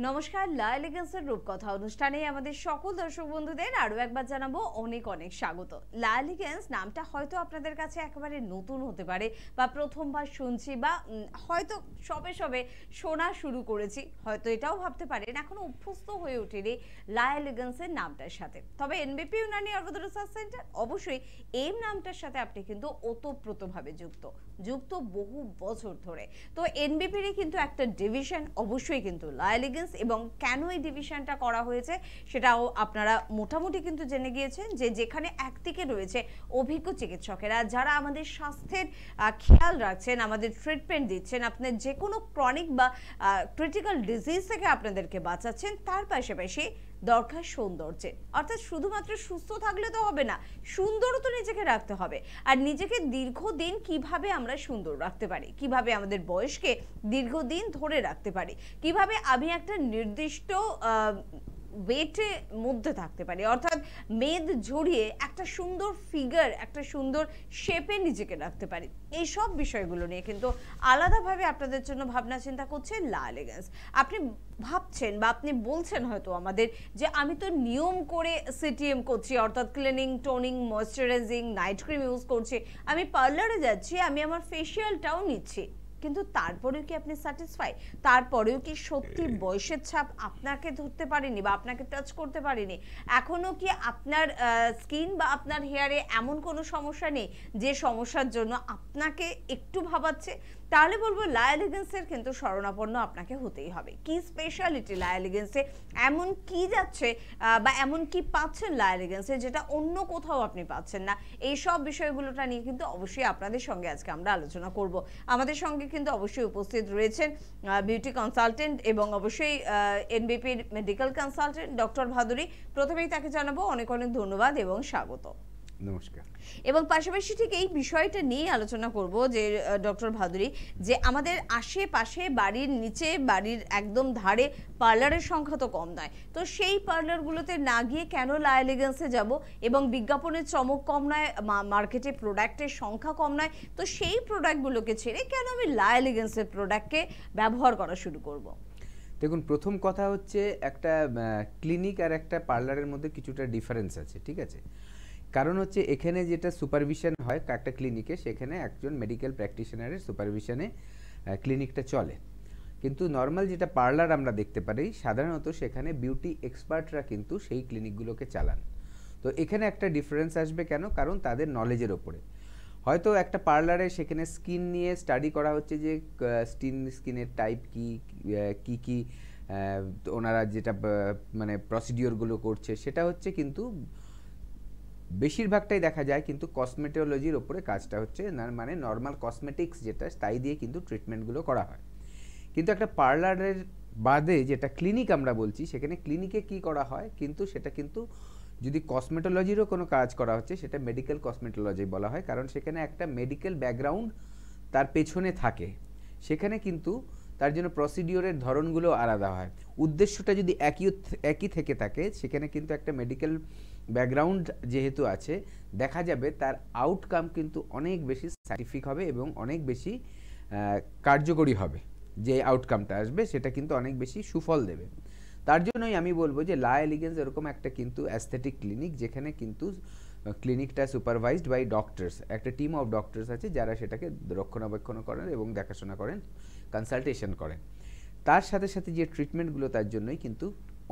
নমস্কার, লা এলিগেন্সের রূপকথা অনুষ্ঠানে আমাদের সকল দর্শক বন্ধুদের আরও একবার জানাবো অনেক অনেক স্বাগত। লা এলিগেন্স নামটা হয়তো আপনাদের কাছে একেবারে নতুন হতে পারে বা প্রথমবার শুনছি বা হয়তো সবে সবে শোনা শুরু করেছি, হয়তো এটাও ভাবতে পারেন এখনো অভ্যস্ত হয়ে ওঠেনি লা এলিগেন্সের নামটার সাথে। তবে এনবিপি ইউনানি আয়ুর্বেদ রিসার্চ সেন্টার অবশ্যই এই নামটার সাথে আপনি কিন্তু ওতপ্রোতভাবে যুক্ত বহু বছর ধরে। তো এনবিপিরই কিন্তু একটা ডিভিশন অবশ্যই কিন্তু লা এলিগেন্স, এবং কেন এই ডিভিশনটা করা হয়েছে সেটাও আপনারা মোটামুটি কিন্তু জেনে গিয়েছেন যে যেখানে একদিকে রয়েছে অভিজ্ঞ চিকিৎসকেরা যারা আমাদের স্বাস্থ্যের খেয়াল রাখছেন, আমাদের ট্রিটমেন্ট দিচ্ছেন, আপনার যে কোনো ক্রনিক বা ক্রিটিক্যাল ডিজিজ থেকে আপনাদেরকে বাঁচাচ্ছেন, তার পাশাপাশি দরকার সৌন্দর্যের। অর্থাৎ শুধুমাত্র সুস্থ থাকলে তো হবে না, সুন্দর তো নিজেকে রাখতে হবে। আর নিজেকে দীর্ঘদিন কিভাবে আমরা সুন্দর রাখতে পারি, কিভাবে আমাদের বয়সকে দীর্ঘদিন ধরে রাখতে পারি, কিভাবে আমি একটা নির্দিষ্ট ওয়েটের মধ্যে থাকতে পারি, অর্থাৎ মেদ ঝরিয়ে একটা সুন্দর ফিগার, একটা সুন্দর শেপে নিজেকে রাখতে পারি, এই সব বিষয়গুলো নিয়ে কিন্তু আলাদাভাবে আপনাদের জন্য ভাবনা চিন্তা করছে লা এলিগেন্স। আপনি ভাবছেন বা আপনি বলছেন হয়তো আমাদের যে আমি তো নিয়ম করে সিটিএম করছি, অর্থাৎ cleaning, toning, moisturising, night cream use করছি, আমি পার্লারে যাচ্ছি, আমি আমার ফেসিয়ালটাও নিচ্ছি, কিন্তু তারপরেও কি আপনি স্যাটিসফাই? তারপরেও কি সত্যি বয়সের ছাপ আপনাকে ধরতে পারেনি বা আপনাকে টাচ করতে পারেনি? এখনো কি আপনার স্কিন বা আপনার হেয়ারে এমন কোনো সমস্যা নেই যে সমস্যার জন্য আপনাকে একটু ভাবাচ্ছে? তাহলে বলবো লা এলিগেন্সের কিন্তু শরণাপন্ন আপনাকে হতেই হবে। কি স্পেশালিটি লা এলিগেন্সে, এমন কি যাচ্ছে বা এমন কি পাচ্ছেন লা এলিগেন্সে যেটা অন্য কোথাও আপনি পাচ্ছেন না, এই সব বিষয়গুলোটা নিয়ে কিন্তু অবশ্যই আপনাদের সঙ্গে আজকে আমরা আলোচনা করব। আমাদের সঙ্গে কিন্তু অবশ্যই উপস্থিত রয়েছেন বিউটি কনসালটেন্ট এবং অবশ্যই এনবিপির মেডিকেল কনসালটেন্ট ডক্টর ভাদুরী। প্রথমেই তাকে জানাবো অনেক অনেক ধন্যবাদ এবং স্বাগত। নমস্কার। এবং পাশাপাশি ঠিক এই বিষয়টা নিয়ে আলোচনা করব যে ডক্টর ভাদুরী, যে আমাদের আশেপাশে বাড়ির নিচে, বাড়ির একদম ধারে পার্লারের সংখ্যা তো কম নয়, তো সেই পার্লারগুলোতে না গিয়ে কেন লা এলিগেন্সে যাব? এবং বিজ্ঞাপনের চমক কম নয়, মার্কেটে প্রোডাক্টের সংখ্যা কম নয়, তো সেই প্রোডাক্টগুলোকে ছেড়ে কেন আমি লা এলিগেন্সের প্রোডাক্টকে ব্যবহার করা শুরু করব? দেখুন, প্রথম কথা হচ্ছে একটা ক্লিনিক আর একটা পার্লারের মধ্যে কিছুটা ডিফারেন্স আছে, ঠিক আছে? কারণ হচ্ছে এখানে যেটা সুপারভিশন হয় একটা ক্লিনিকে, সেখানে একজন মেডিকেল প্র্যাকটিশনারের সুপারভিশনে ক্লিনিকটা চলে। কিন্তু নর্মাল যেটা পার্লার আমরা দেখতে পারি সাধারণত সেখানে বিউটি এক্সপার্টরা কিন্তু সেই ক্লিনিকগুলোকে চালান। তো এখানে একটা ডিফারেন্স আসবে কেন? কারণ তাদের নলেজের ওপরে। হয়তো একটা পার্লারে সেখানে স্কিন নিয়ে স্টাডি করা হচ্ছে যে স্কিনের টাইপ কি কি ওনারা যেটা মানে প্রসিডিওরগুলো করছে সেটা হচ্ছে, কিন্তু বেশিরভাগটাই দেখা যায় কিন্তু কসমেটোলজির ওপরে কাজটা হচ্ছে না, মানে নর্মাল কসমেটিক্স যেটা তাই দিয়ে কিন্তু ট্রিটমেন্টগুলো করা হয়। কিন্তু একটা পার্লারের বাদে যেটা ক্লিনিক আমরা বলছি, সেখানে ক্লিনিকে কি করা হয়, কিন্তু সেটা কিন্তু যদি কসমেটোলজিরও কোনো কাজ করা হচ্ছে সেটা মেডিকেল কসমেটোলজি বলা হয়, কারণ সেখানে একটা মেডিকেল ব্যাকগ্রাউন্ড তার পেছনে থাকে। সেখানে কিন্তু তার জন্য প্রসিডিওরের ধরনগুলো আলাদা হয়। উদ্দেশ্যটা যদি একই থেকে থাকে, সেখানে কিন্তু একটা মেডিকেল ব্যাকগ্রাউন্ড যেহেতু আছে, দেখা যাবে তার আউটকাম কিন্তু অনেক বেশি সাইন্টিফিক হবে এবং অনেক বেশি কার্যকরী হবে। যে আউটকামটা আসবে সেটা কিন্তু অনেক বেশি সুফল দেবে। তার জন্যই আমি বলবো যে লা এলিগেন্স এরকম একটা কিন্তু অ্যাস্থেটিক ক্লিনিক, যেখানে কিন্তু ক্লিনিকটা সুপারভাইজড বাই ডক্টরস, একটা টিম অফ ডক্টরস আছে যারা সেটাকে রক্ষণাবেক্ষণ করেন এবং দেখাশোনা করেন, কনসালটেশন করেন। তার সাথে সাথে যে ট্রিটমেন্টগুলো তার জন্যই কিন্তু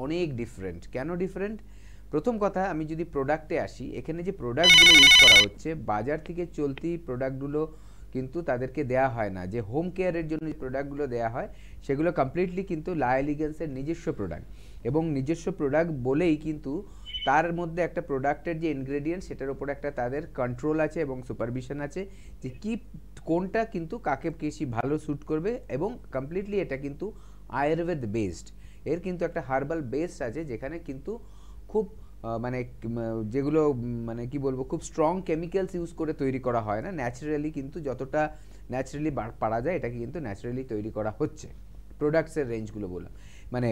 অনেক ডিফারেন্ট। কেন ডিফারেন্ট? প্রথম কথা, আমি যদি প্রোডাক্টে আসি, এখানে যে প্রোডাক্টগুলো ইউজ করা হচ্ছে বাজার থেকে চলতি প্রোডাক্টগুলো কিন্তু তাদেরকে দেয়া হয় না। যে হোম কেয়ারের জন্য যে প্রোডাক্টগুলো দেয়া হয় সেগুলো কমপ্লিটলি কিন্তু লা এলিগেন্সের নিজস্ব প্রোডাক্ট, এবং নিজস্ব প্রোডাক্ট বলেই কিন্তু তার মধ্যে একটা প্রোডাক্টের যে ইনগ্রেডিয়েন্ট সেটার উপর একটা তাদের কন্ট্রোল আছে এবং সুপারভিশন আছে যে কোনটা কিন্তু কাকে বেশি ভালো স্যুট করবে, এবং কমপ্লিটলি এটা কিন্তু আয়ুর্বেদ বেসড। এর কিন্তু একটা হার্বাল বেস আছে, যেখানে কিন্তু খুব মানে যেগুলো মানে কি বলবো, খুব স্ট্রং কেমিক্যালস ইউজ করে তৈরি করা হয় না, ন্যাচারালি কিন্তু যতটা ন্যাচারালি পারা যায় এটাকে কিন্তু ন্যাচারালি তৈরি করা হচ্ছে। প্রোডাক্টসের রেঞ্জগুলো বললাম, মানে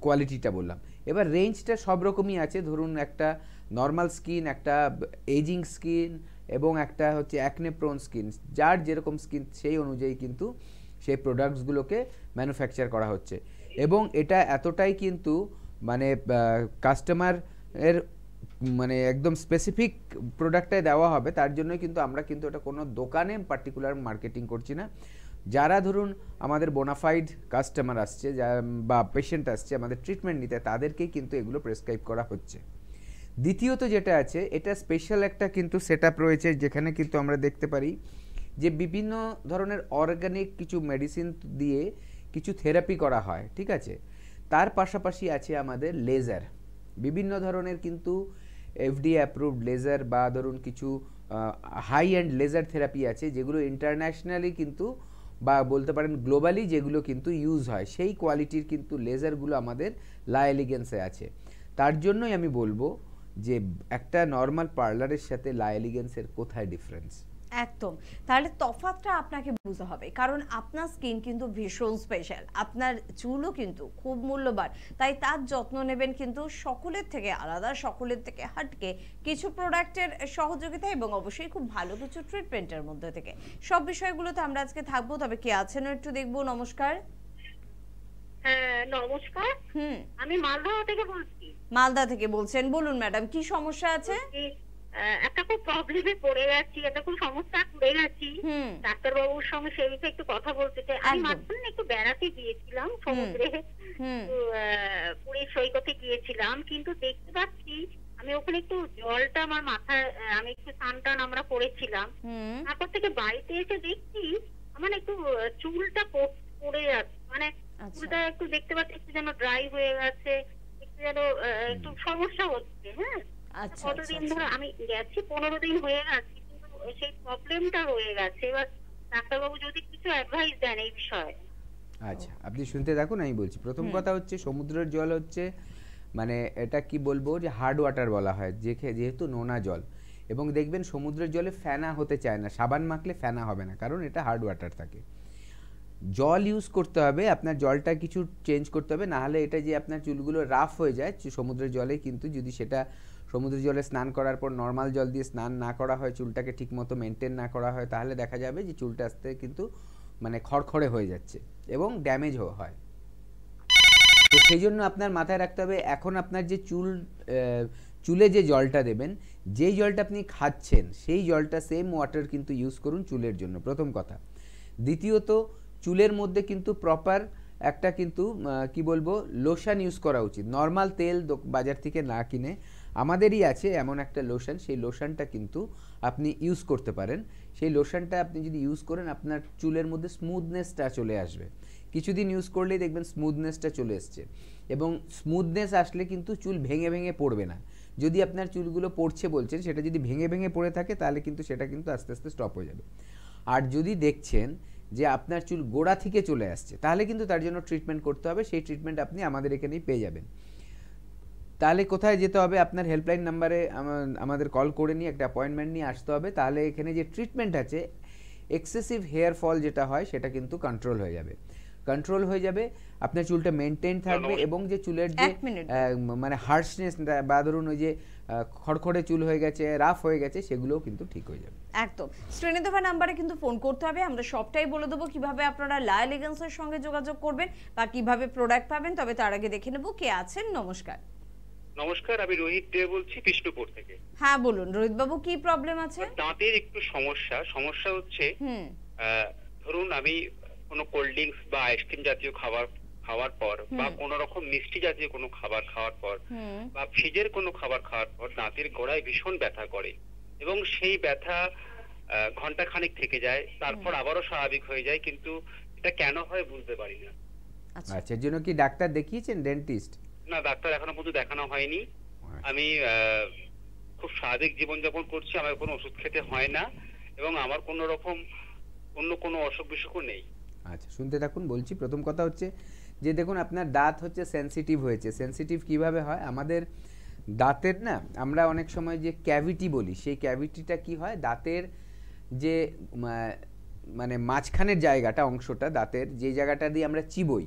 কোয়ালিটিটা বললাম। এবার রেঞ্জটা সব রকমই আছে। ধরুন একটা নর্মাল স্কিন, একটা এজিং স্কিন এবং একটা হচ্ছে অ্যাকনে প্রোন স্কিন, যার যেরকম স্কিন সেই অনুযায়ী কিন্তু সেই প্রোডাক্টসগুলোকে ম্যানুফ্যাকচার করা হচ্ছে। এবং এটা এতটাই কিন্তু মানে কাস্টমার এর মানে একদম স্পেসিফিক প্রোডাক্টটাই দেওয়া হবে, তার জন্য কিন্তু আমরা কিন্তু এটা কোনো দোকানে পার্টিকুলার মার্কেটিং করছি না। যারা ধরুন আমাদের বোনাফাইড কাস্টমার আসছে বা পেশেন্ট আসছে আমাদের ট্রিটমেন্ট নিতে, তাদেরকেই কিন্তু এগুলো প্রেসক্রাইব করা হচ্ছে। দ্বিতীয়ত যেটা আছে, এটা স্পেশাল একটা কিন্তু সেট আপ রয়েছে, যেখানে কিন্তু আমরা দেখতে পারি যে বিভিন্ন ধরনের অর্গানিক কিছু মেডিসিন দিয়ে কিছু থেরাপি করা হয়, ঠিক আছে। তার পাশাপাশি আছে আমাদের লেজার, বিভিন্ন ধরনের কিন্তু এফডিএ অ্যাপ্রুভড লেজার বা ধরুন কিছু হাই এন্ড লেজার থেরাপি আছে, যেগুলো ইন্টারন্যাশনালি কিন্তু বা বলতে পারেন গ্লোবালি যেগুলো কিন্তু ইউজ হয়, সেই কোয়ালিটির কিন্তু লেজারগুলো আমাদের লা এলিগেন্সে আছে। তার জন্যই আমি বলবো যে একটা নর্মাল পার্লারের সাথে লা এলিগেন্সের কোথায় ডিফারেন্স। একদম, তাহলে তফাৎটা আপনাকে বুঝতে হবে, কারণ আপনার স্কিন কিন্তু ভীষণ স্পেশাল, আপনার চুলও কিন্তু খুব মূল্যবান, তাই তার যত্ন নেবেন কিন্তু সকলের থেকে আলাদা, সকলের থেকে হাটকে কিছু প্রোডাক্টের সহযোগিতা এবং অবশ্যই খুব ভালো কিছু ট্রিটমেন্টের মধ্যে থেকে। সব বিষয়গুলোতে আমরা আজকে থাকবো, তবে কে আছেন একটু দেখবো। নমস্কার। হ্যাঁ নমস্কার, আমি মালদা থেকে বলছি। মালদা থেকে বলছেন, বলুন ম্যাডাম কি সমস্যা আছে? একটা খুব প্রবলেমে পড়ে যাচ্ছি, একটা খুব সমস্যা পড়ে গেছি। ডাক্তারবাবুর সঙ্গে সেই বিষয়ে একটু কথা বলতে চাই। আমি মাঝখানে একটু বেড়াতে গিয়েছিলাম সমুদ্রে, পুরীর সৈকতে গিয়েছিলাম, কিন্তু দেখতে পাচ্ছি আমি ওখানে একটু জলটা আমার মাথায়, আমি একটু স্নান আমরা করেছিলাম, তারপর থেকে বাড়িতে এসে দেখছি আমার একটু চুলটা পড়ে যাচ্ছে, মানে চুলটা একটু দেখতে পাচ্ছি একটু যেন ড্রাই হয়ে গেছে, একটু যেন একটু সমস্যা হচ্ছে। হ্যাঁ, কতদিন ধরে আমি গেছি, 15 দিন হয়ে গেছে, কিন্তু সেই প্রবলেমটা রয়ে গেছে। এবার ডাক্তারবাবু যদি কিছু অ্যাডভাইস দেন এই বিষয়ে। আচ্ছা, আপনি শুনতে থাকুন, আমি বলছি। প্রথম কথা হচ্ছে সমুদ্রের জল হচ্ছে মানে এটা কি বলবো যে হার্ড ওয়াটার বলা হয়, যেহেতু নোনা জল, এবং দেখবেন সমুদ্রের জলে ফেনা হতে চায় না, সাবান মাখলে ফেনা হবে না, কারণ এটা হার্ড ওয়াটার থাকে। জল ইউজ করতে হবে, আপনার জলটা কিছু চেঞ্জ করতে হবে, না হলে এটা যে আপনার চুলগুলো রাফ হয়ে যায় সমুদ্রের জলে, কিন্তু যদি সেটা সমুদ্রের জলে স্নান করার পর নর্মাল জল দিয়ে স্নান না করা হয়, চুলটাকে ঠিকমতো মেনটেন না করা হয়, তাহলে দেখা যাবে যে চুলটা আস্তে কিন্তু মানে খড়খড়ে হয়ে যাচ্ছে এবং ড্যামেজও হয়। তো সেই জন্য আপনার মাথায় রাখতে হবে, এখন আপনার যে চুলে যে জলটা দেবেন, যেই জলটা আপনি খাচ্ছেন সেই জলটা সেম ওয়াটার কিন্তু ইউজ করুন চুলের জন্য, প্রথম কথা। দ্বিতীয়ত, চুলের মধ্যে কিন্তু প্রপার একটা কিন্তু কি বলবো লোশন ইউজ করা উচিত। নর্মাল তেল বাজার থেকে না কিনে আমাদেরই আছে এমন একটা লোশন, সেই লোশনটা কিন্তু আপনি ইউজ করতে পারেন। সেই লোশনটা আপনি যদি ইউজ করেন, আপনার চুলের মধ্যে স্মুথনেসটা চলে আসবে। কিছুদিন ইউজ করলেই দেখবেন স্মুথনেসটা চলে এসছে, এবং স্মুথনেস আসলে কিন্তু চুল ভেঙে ভেঙে পড়বে না। যদি আপনার চুলগুলো পড়ছে বলছেন, সেটা যদি ভেঙে ভেঙে পড়ে থাকে, তাহলে কিন্তু সেটা কিন্তু আস্তে আস্তে স্টপ হয়ে যাবে। আর যদি দেখছেন যে আপনার চুল গোড়া থেকে চলে আসছে, তাহলে কিন্তু তার জন্য ট্রিটমেন্ট করতে হবে। সেই ট্রিটমেন্ট আপনি আমাদের এখানেই পেয়ে যাবেন। তাহলে কোথায় যেতে হবে? আপনার হেল্পলাইন নাম্বারে আমাদের কল করে নিয়ে একটা অ্যাপয়েন্টমেন্ট নিয়ে আসতে হবে। তাহলে এখানে যে ট্রিটমেন্ট আছে, এক্সেসিভ হেয়ার ফল যেটা হয় সেটা কিন্তু কন্ট্রোল হয়ে যাবে, আপনার চুলটা মেনটেন থাকবে, এবং যে চুলের যে মানে হার্শনেস বা ধরুন ওই যে খড়খড়ে চুল হয়ে গেছে, রাফ হয়ে গেছে, সেগুলোও কিন্তু ঠিক হয়ে যাবে। একদম, স্ক্রিনে দেওয়া নাম্বারে কিন্তু ফোন করতে হবে। আমরা সবটাই বলে দেবো কিভাবে আপনারা লা এলিগেন্সের সঙ্গে যোগাযোগ করবেন বা কিভাবে প্রোডাক্ট পাবেন। তবে তার আগে দেখে নেব কে আছেন। নমস্কার। নমস্কার, আমি রোহিত দে বলছি বিষ্ণুপুর থেকে। হ্যাঁ বলুন রোহিত বাবু, কি প্রবলেম আছে? দাঁতের একটু সমস্যা হচ্ছে। ধরুন আমি কোনো কোল্ড ড্রিঙ্কস বা আইসক্রিম জাতীয় খাওয়ার পর, বা কোনো রকম মিষ্টি জাতীয় কোনো খাবার খাওয়ার পর, বা ফ্রিজের কোনো খাবার খাওয়ার পর দাঁতের গোড়ায় ভীষণ ব্যথা করে, এবং সেই ব্যথা ঘন্টা খানিক থেকে যায়, তারপর আবারও স্বাভাবিক হয়ে যায়, কিন্তু এটা কেন হয় বুঝতে পারি না। আচ্ছা, এর জন্য কি ডাক্তার দেখিয়েছেন, ডেন্টিস্ট? না, ডাক্তার এখনো পর্যন্ত দেখানো হয়নি। আমি খুব স্বাভাবিক জীবনযাপন করছি, আমার কোনো ওষুধ খেতে হয় না, এবং আমার কোনো রকম অন্য কোনো অসুখ বিসুখও নেই। আচ্ছা, শুনতে থাকুন, বলছি। প্রথম কথা হচ্ছে যে দেখুন, আপনার দাঁত হচ্ছে সেনসিটিভ হয়েছে। সেনসিটিভ কিভাবে হয়? আমাদের দাঁতের না, আমরা অনেক সময় যে ক্যাভিটি বলি, সেই ক্যাভিটিটা কি হয়, দাঁতের যে মানে মাঝখানের জায়গাটা, অংশটা, দাঁতের যে জায়গাটা দিয়ে আমরা চিবোই,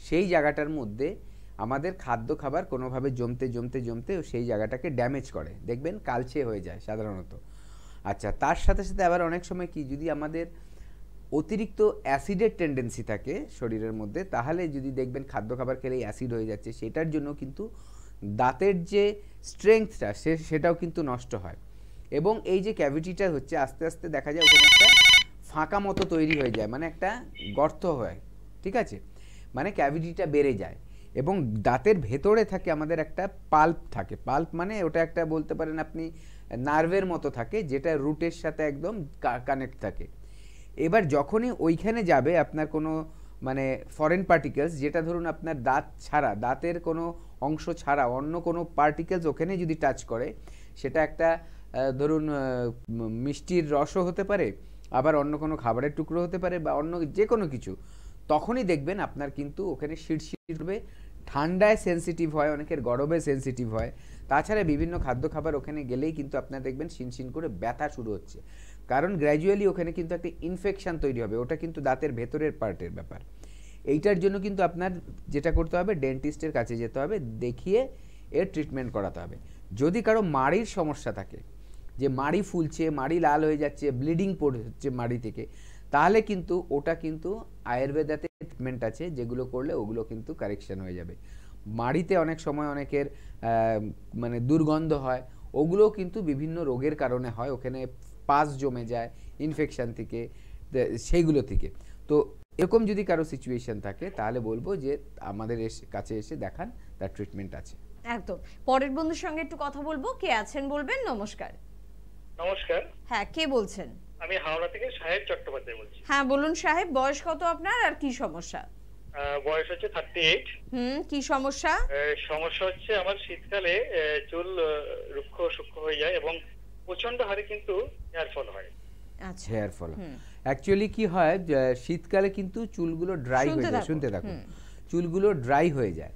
সেই জায়গাটার মধ্যে আমাদের খাদ্য খাবার কোনোভাবে জমতে জমতে জমতে সেই জায়গাটাকে ড্যামেজ করে, দেখবেন কালচে হয়ে যায় সাধারণত। আচ্ছা, তার সাথে সাথে আবার অনেক সময় কি, যদি আমাদের অতিরিক্ত অ্যাসিডের টেন্ডেন্সি থাকে শরীরের মধ্যে, তাহলে যদি দেখবেন খাদ্য খাবার খেলেই অ্যাসিড হয়ে যাচ্ছে, সেটার জন্য কিন্তু দাঁতের যে স্ট্রেংথটা সেটাও কিন্তু নষ্ট হয়। এবং এই যে ক্যাভিটিটা হচ্ছে আস্তে আস্তে দেখা যায় ওখানে একটা ফাঁকা মতো তৈরি হয়ে যায়, মানে একটা গর্ত হয়, ঠিক আছে, মানে ক্যাভিটিটা বেড়ে যায়। এবং দাঁতের ভেতরে থাকে আমাদের একটা পাল্প থাকে, পাল্প মানে ওটা একটা বলতে পারেন আপনি নার্ভের মতো থাকে, যেটা রুটের সাথে একদম কানেক্ট থাকে। এবার যখনই ওইখানে যাবে আপনার কোনো মানে ফরেন পার্টিকেলস, যেটা ধরুন আপনার দাঁত ছাড়া, দাঁতের কোনো অংশ ছাড়া অন্য কোনো পার্টিকেলস ওখানে যদি টাচ করে, সেটা একটা ধরুন মিষ্টির রসও হতে পারে, আবার অন্য কোনো খাবারের টুকরো হতে পারে, বা অন্য যে কোনো কিছু, তখনই দেখবেন আপনার কিন্তু ওখানে শিরশির হবে, ঠান্ডায় সেন্সিটিভ হয়, অনেকের গরমে সেন্সিটিভ হয়। তাছাড়া বিভিন্ন খাদ্য খাবার ওখানে গেলেই কিন্তু আপনার দেখবেন শিনশিন করে ব্যথা শুরু হচ্ছে, কারণ গ্র্যাজুয়ালি ওখানে কিন্তু একটা ইনফেকশান তৈরি হবে, ওটা কিন্তু দাঁতের ভেতরের পার্টের ব্যাপার। এইটার জন্য কিন্তু আপনার যেটা করতে হবে, ডেন্টিস্টের কাছে যেতে হবে, দেখিয়ে এর ট্রিটমেন্ট করাতে হবে। যদি কারো মাড়ির সমস্যা থাকে, যে মাড়ি ফুলছে, মাড়ি লাল হয়ে যাচ্ছে, ব্লিডিং পড়ছে মাড়ি থেকে, তাহলে কিন্তু ওটা কিন্তু আয়ুর্বেদাতে ট্রিটমেন্ট আছে, যেগুলো করলে ওগুলো কিন্তু কারেকশন হয়ে যাবে। মাড়িতে অনেক সময় অনেকের মানে দুর্গন্ধ হয়, ওগুলোও কিন্তু বিভিন্ন রোগের কারণে হয়, ওখানে পাস জমে যায় ইনফেকশন থেকে, সেইগুলো থেকে। তো এরকম যদি কারো সিচুয়েশন থাকে, তাহলে বলবো যে আমাদের কাছে এসে দেখান, তার ট্রিটমেন্ট আছে। একদম। পরের বন্ধুর সঙ্গে একটু কথা বলবো, কে আছেন বলবেন। নমস্কার। নমস্কার, হ্যাঁ, কে বলছেন? আমি হাওড়া থেকে সাহেব চট্টোপাধ্যায় বলছি। হ্যাঁ বলুন সাহেব, বয়স কত আপনার আর কি সমস্যা? বয়স হচ্ছে 38। কি সমস্যা? সমস্যা হচ্ছে আমার শীতকালে চুল রুক্ষ সূক্ষ্ম হয়ে যায় এবং প্রচন্ড হারে কিন্তু হেয়ার ফল হয়। আচ্ছা, হেয়ার ফল অ্যাকচুয়ালি কি হয়, শীতকালে কিন্তু চুলগুলো ড্রাই হয়ে যায়, শুনতে থাকুন, চুলগুলো ড্রাই হয়ে যায়।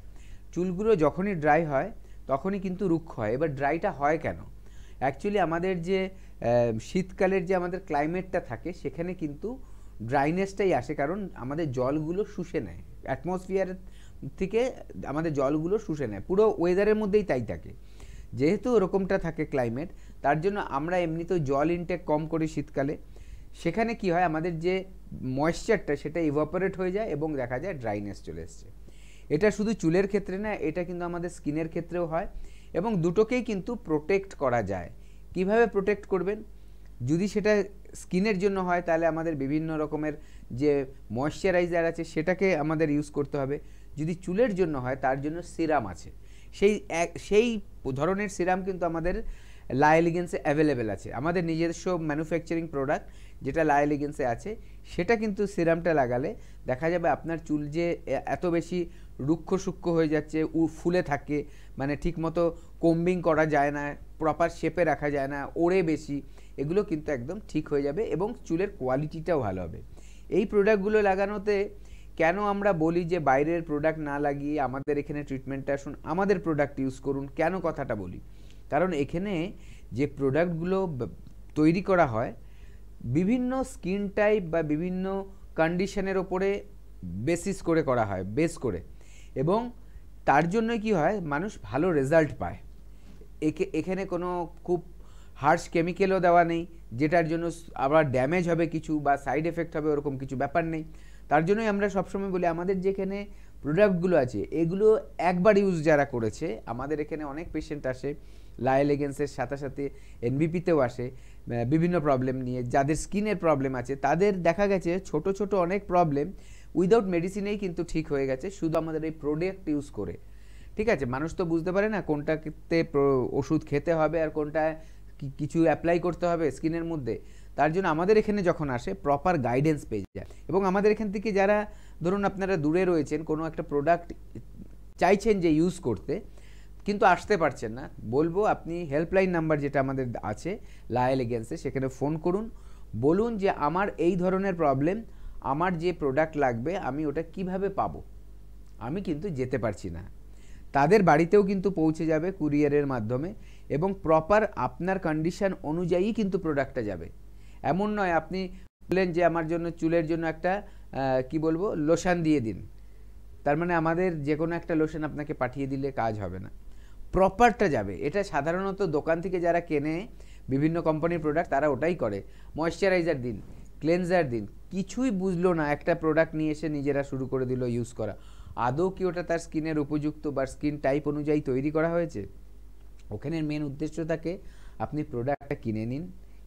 চুলগুলো যখনই ড্রাই হয় তখনই কিন্তু রুক্ষ হয়। এবার ড্রাইটা হয় কেন? অ্যাকচুয়ালি আমাদের যে শীতকালের যে আমাদের ক্লাইমেটটা থাকে, সেখানে কিন্তু ড্রাইনেসটাই আসে, কারণ আমাদের জলগুলো শুষে নেয়, অ্যাটমসফিয়ার থেকে আমাদের জলগুলো শুষে নেয়, পুরো ওয়েদারের মধ্যেই তাই থাকে। যেহেতু ওরকমটা থাকে ক্লাইমেট, তার জন্য আমরা এমনিতেও জল ইনটেক কম করি শীতকালে, সেখানে কি হয়, আমাদের যে ময়েশ্চারটা সেটা ইভাপোরেট হয়ে যায় এবং দেখা যায় ড্রাইনেস চলে এসছে। এটা শুধু চুলের ক্ষেত্রে না, এটা কিন্তু আমাদের স্কিনের ক্ষেত্রেও হয়, এবং দুটোকেই কিন্তু প্রোটেক্ট করা যায়। কিভাবে প্রোটেক্ট করবেন? যদি সেটা স্কিনের জন্য হয়, তাহলে আমাদের বিভিন্ন রকমের যে ময়েশ্চারাইজার আছে সেটাকে আমাদের ইউজ করতে হবে। যদি চুলের জন্য হয়, তার জন্য সিরাম আছে, সেই ধরনের সিরাম কিন্তু আমাদের লা এলিগেন্সে অ্যাভেলেবেল আছে, আমাদের নিজস্ব ম্যানুফ্যাকচারিং প্রোডাক্ট যেটা লা এলিগেন্সে আছে, সেটা কিন্তু সিরামটা লাগালে দেখা যাবে আপনার চুল যে এত বেশি রুক্ষ সূক্ষ্ম হয়ে যাচ্ছে, ফুলে থাকে, মানে ঠিকমতো কম্বিং করা যায় না, প্রপার শেপে রাখা যায় না, ওড়ে বেশি, এগুলো কিন্তু একদম ঠিক হয়ে যাবে এবং চুলের কোয়ালিটিটাও ভালো হবে। এই প্রোডাক্টগুলো লাগানোতে কেন আমরা বলি যে বাইরের প্রোডাক্ট না লাগিয়ে আমাদের এখানে ট্রিটমেন্টটা আসুন, আমাদের প্রোডাক্ট ইউজ করুন, কেন কথাটা বলি? কারণ এখানে যে প্রোডাক্টগুলো তৈরি করা হয় বিভিন্ন স্কিন টাইপ বা বিভিন্ন কন্ডিশনের ওপরে বেসিস করে করা হয়, বেস করে, এবং তার জন্য কি হয়, মানুষ ভালো রেজাল্ট পায়। এখানে কোনো খুব হার্শ কেমিক্যালও দেওয়া নেই, যেটার জন্য আবার ড্যামেজ হবে কিছু বা সাইড এফেক্ট হবে, ওরকম কিছু ব্যাপার নেই। তার জন্যই আমরা সবসময় বলি, আমাদের যেখানে প্রোডাক্টগুলো আছে এগুলো একবার ইউজ যারা করেছে, আমাদের এখানে অনেক পেশেন্ট আসে লা এলিগেন্সের সাথে সাথে এনবিপিতেও আসে বিভিন্ন প্রবলেম নিয়ে, যাদের স্কিনের প্রবলেম আছে, তাদের দেখা গেছে ছোট ছোট অনেক প্রবলেম উইদাউট মেডিসিনেই কিন্তু ঠিক হয়ে গেছে, শুধু আমাদের এই প্রোডাক্ট ইউজ করে। ঠিক আছে, মানুষ তো বুঝতে পারে না কোনটাতে ওষুধ খেতে হবে আর কোনটা কিছু অ্যাপ্লাই করতে হবে স্কিনের মধ্যে। তার জন্য আমাদের এখানে যখন আসে প্রপার গাইডেন্স পেয়ে যায়, এবং আমাদের এখান থেকে যারা ধরুন আপনারা দূরে রয়েছেন, কোনো একটা প্রোডাক্ট চাইছেন যে ইউজ করতে, কিন্তু আসতে পারছেন না, বলবো আপনি হেল্পলাইন নাম্বার যেটা আমাদের আছে লা এলিগেন্সে, সেখানে ফোন করুন, বলুন যে আমার এই ধরনের প্রবলেম, আমার যে প্রোডাক্ট লাগবে আমি ওটা কিভাবে পাবো, আমি কিন্তু যেতে পারছি না। তাদের বাড়িতেও কিন্তু পৌঁছে যাবে কুরিয়ারের মাধ্যমে, এবং প্রপার আপনার কন্ডিশন অনুযায়ী কিন্তু প্রোডাক্টটা যাবে। এমন নয় আপনি বললেন যে আমার জন্য চুলের জন্য একটা কি বলবো লোশন দিয়ে দিন, তার মানে আমাদের যে কোনো একটা লোশন আপনাকে পাঠিয়ে দিলে কাজ হবে না, প্রপারটা যাবে। এটা সাধারণত দোকান থেকে যারা কেনে বিভিন্ন কোম্পানির প্রোডাক্ট, তারা ওটাই করে, ময়েশ্চারাইজার দিন, ক্লেনজার দিন, কিছুই বুঝলো না, একটা প্রোডাক্ট নিয়ে এসে নিজেরা শুরু করে দিল ইউজ করা। আদৌ কি ওটা তার স্কিনের উপযুক্ত বা স্কিন টাইপ অনুযায়ী তৈরি করা হয়েছে? ওখানে মেন উদ্দেশ্য থাকে আপনি প্রোডাক্টটা কিনে নিন,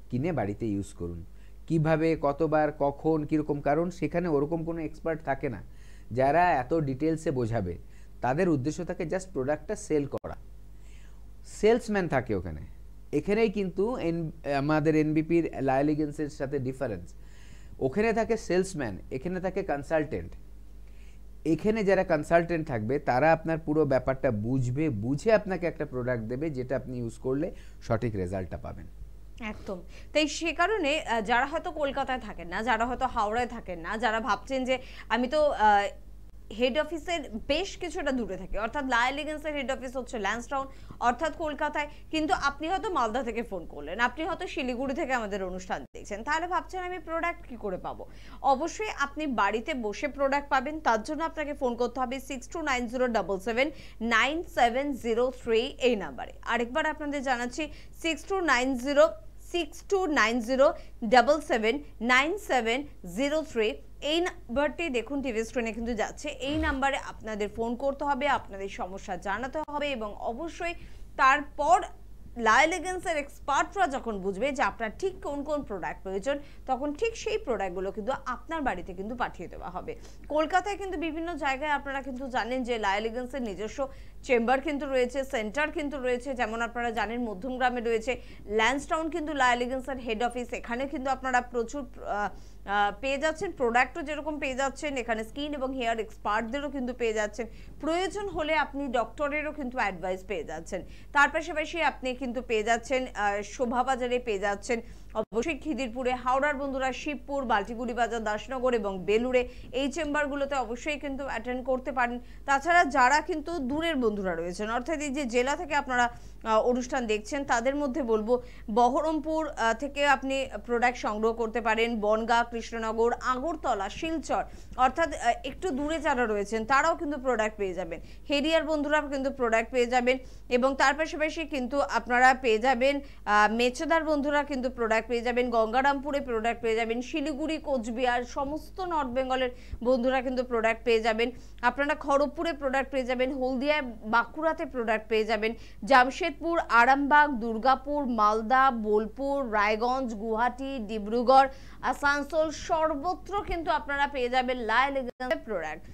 কিনে বাড়িতে ইউজ করুন। কিভাবে, কতবার, কখন, কীরকম, কারণ সেখানে ওরকম কোনো এক্সপার্ট থাকে না যারা এত ডিটেলসে বোঝাবে। তাদের উদ্দেশ্য থাকে জাস্ট প্রোডাক্টটা সেল করা, সেলসম্যান থাকে ওখানে। এখানেই কিন্তু আমাদের এনবিপির লায়ালিগেন্সের সাথে ডিফারেন্স। ওখানে থাকে সেলসম্যান, এখানে থাকে কনসালটেন্ট। এখানে যারা কনসালটেন্ট থাকবে তারা আপনার পুরো ব্যাপারটা বুঝবে, বুঝে আপনাকে একটা প্রোডাক্ট দেবে যেটা আপনি ইউজ করলে সঠিক রেজাল্টটা পাবেন। একদম তাই। সে কারণে যারা হয়তো কলকাতায় থাকেন না, যারা হয়তো হাওড়ায় থাকেন না, যারা ভাবছেন যে আমি তো হেড অফিসের বেশ কিছুটা দূরে থাকে, অর্থাৎ লায়ালিগেন্সের হেড অফিস হচ্ছে ল্যান্সডাউন অর্থাৎ কলকাতায়, কিন্তু আপনি হয়তো মালদা থেকে ফোন করলেন, আপনি হয়তো শিলিগুড়ি থেকে আমাদের অনুষ্ঠান দেখছেন, তাহলে ভাবছেন আমি প্রোডাক্ট কি করে পাবো? অবশ্যই আপনি বাড়িতে বসে প্রোডাক্ট পাবেন। তার জন্য আপনাকে ফোন করতে হবে 6290779703 এই নাম্বারে। আরেকবার আপনাদের জানাচ্ছি 629077979703 এই নাম্বারটি দেখুন টিভি স্ক্রিনে কিন্তু যাচ্ছে। এই নাম্বারে আপনাদের ফোন করতে হবে, আপনাদের সমস্যা জানাতে হবে এবং অবশ্যই তারপর লায়ালিগেন্সের এক্সপার্টরা যখন বুঝবে যে আপনার ঠিক কোন কোন প্রোডাক্ট প্রয়োজন, তখন ঠিক সেই প্রোডাক্টগুলো কিন্তু আপনার বাড়িতে কিন্তু পাঠিয়ে দেওয়া হবে। কলকাতায় কিন্তু বিভিন্ন জায়গায় আপনারা কিন্তু জানেন যে লায়ালিগেন্সের নিজস্ব চেম্বার কিন্তু রয়েছে, সেন্টার কিন্তু রয়েছে। যেমন আপনারা জানেন মধ্যমগ্রামে রয়েছে ল্যান্সডাউন কিন্তু লায়ালিগেন্সের হেড অফিস। এখানে কিন্তু আপনারা প্রচুর পেয়ে যাচ্ছেন, প্রোডাক্টও যেরকম পেয়ে যাচ্ছেন, এখানে স্কিন এবং হেয়ার এক্সপার্টদেরও কিন্তু পেয়ে যাচ্ছেন। প্রয়োজন হলে আপনি ডক্টরেরও কিন্তু অ্যাডভাইস পেয়ে যাচ্ছেন। তার পাশাপাশি আপনি কিন্তু পেয়ে যাচ্ছেন শোভাবাজারে, পেয়ে যাচ্ছেন অবশ্যই খিদিরপুরে, হাওড়ার বন্ধুরা শিবপুর, বাল্টিগুড়ি বাজার, দাসনগর এবং বেলুড়ে এই চেম্বারগুলোতে অবশ্যই কিন্তু অ্যাটেন্ড করতে পারেন। তাছাড়া যারা কিন্তু দূরের বন্ধুরা রয়েছেন, অর্থাৎ এই যে জেলা থেকে আপনারা অনুষ্ঠান দেখছেন, তাদের মধ্যে বলবো বহরমপুর থেকে আপনি প্রোডাক্ট সংগ্রহ করতে পারেন, বনগাঁ, কৃষ্ণনগর, আগরতলা, শিলচর, অর্থাৎ একটু দূরে যারা রয়েছেন তারাও কিন্তু প্রোডাক্ট পেয়ে যাবেন। হেরিয়ার বন্ধুরা কিন্তু প্রোডাক্ট পেয়ে যাবেন এবং তার পাশাপাশি কিন্তু আপনারা পেয়ে যাবেন মেচেদার বন্ধুরা কিন্তু প্রোডাক্ট পেয়ে যাবেন, গঙ্গারামপুরে প্রোডাক্ট পেয়ে যাবেন, শিলিগুড়ি, কোচবিহার, সমস্ত নর্থ বেঙ্গলের বন্ধুরা কিন্তু প্রোডাক্ট পেয়ে যাবেন। আপনারা খড়গপুরে প্রোডাক্ট পেয়ে যাবেন, হলদিয়ায়, বাঁকুড়াতে প্রোডাক্ট পেয়ে যাবেন, জামশেদপুর, আরামবাগ, দুর্গাপুর, মালদা, বোলপুর, রায়গঞ্জ, গুয়াহাটি, ডিব্রুগড়, আসানসোল, সর্বত্র কিন্তু আপনারা পেয়ে যাবেন লায়ালিগেন্সের প্রোডাক্ট।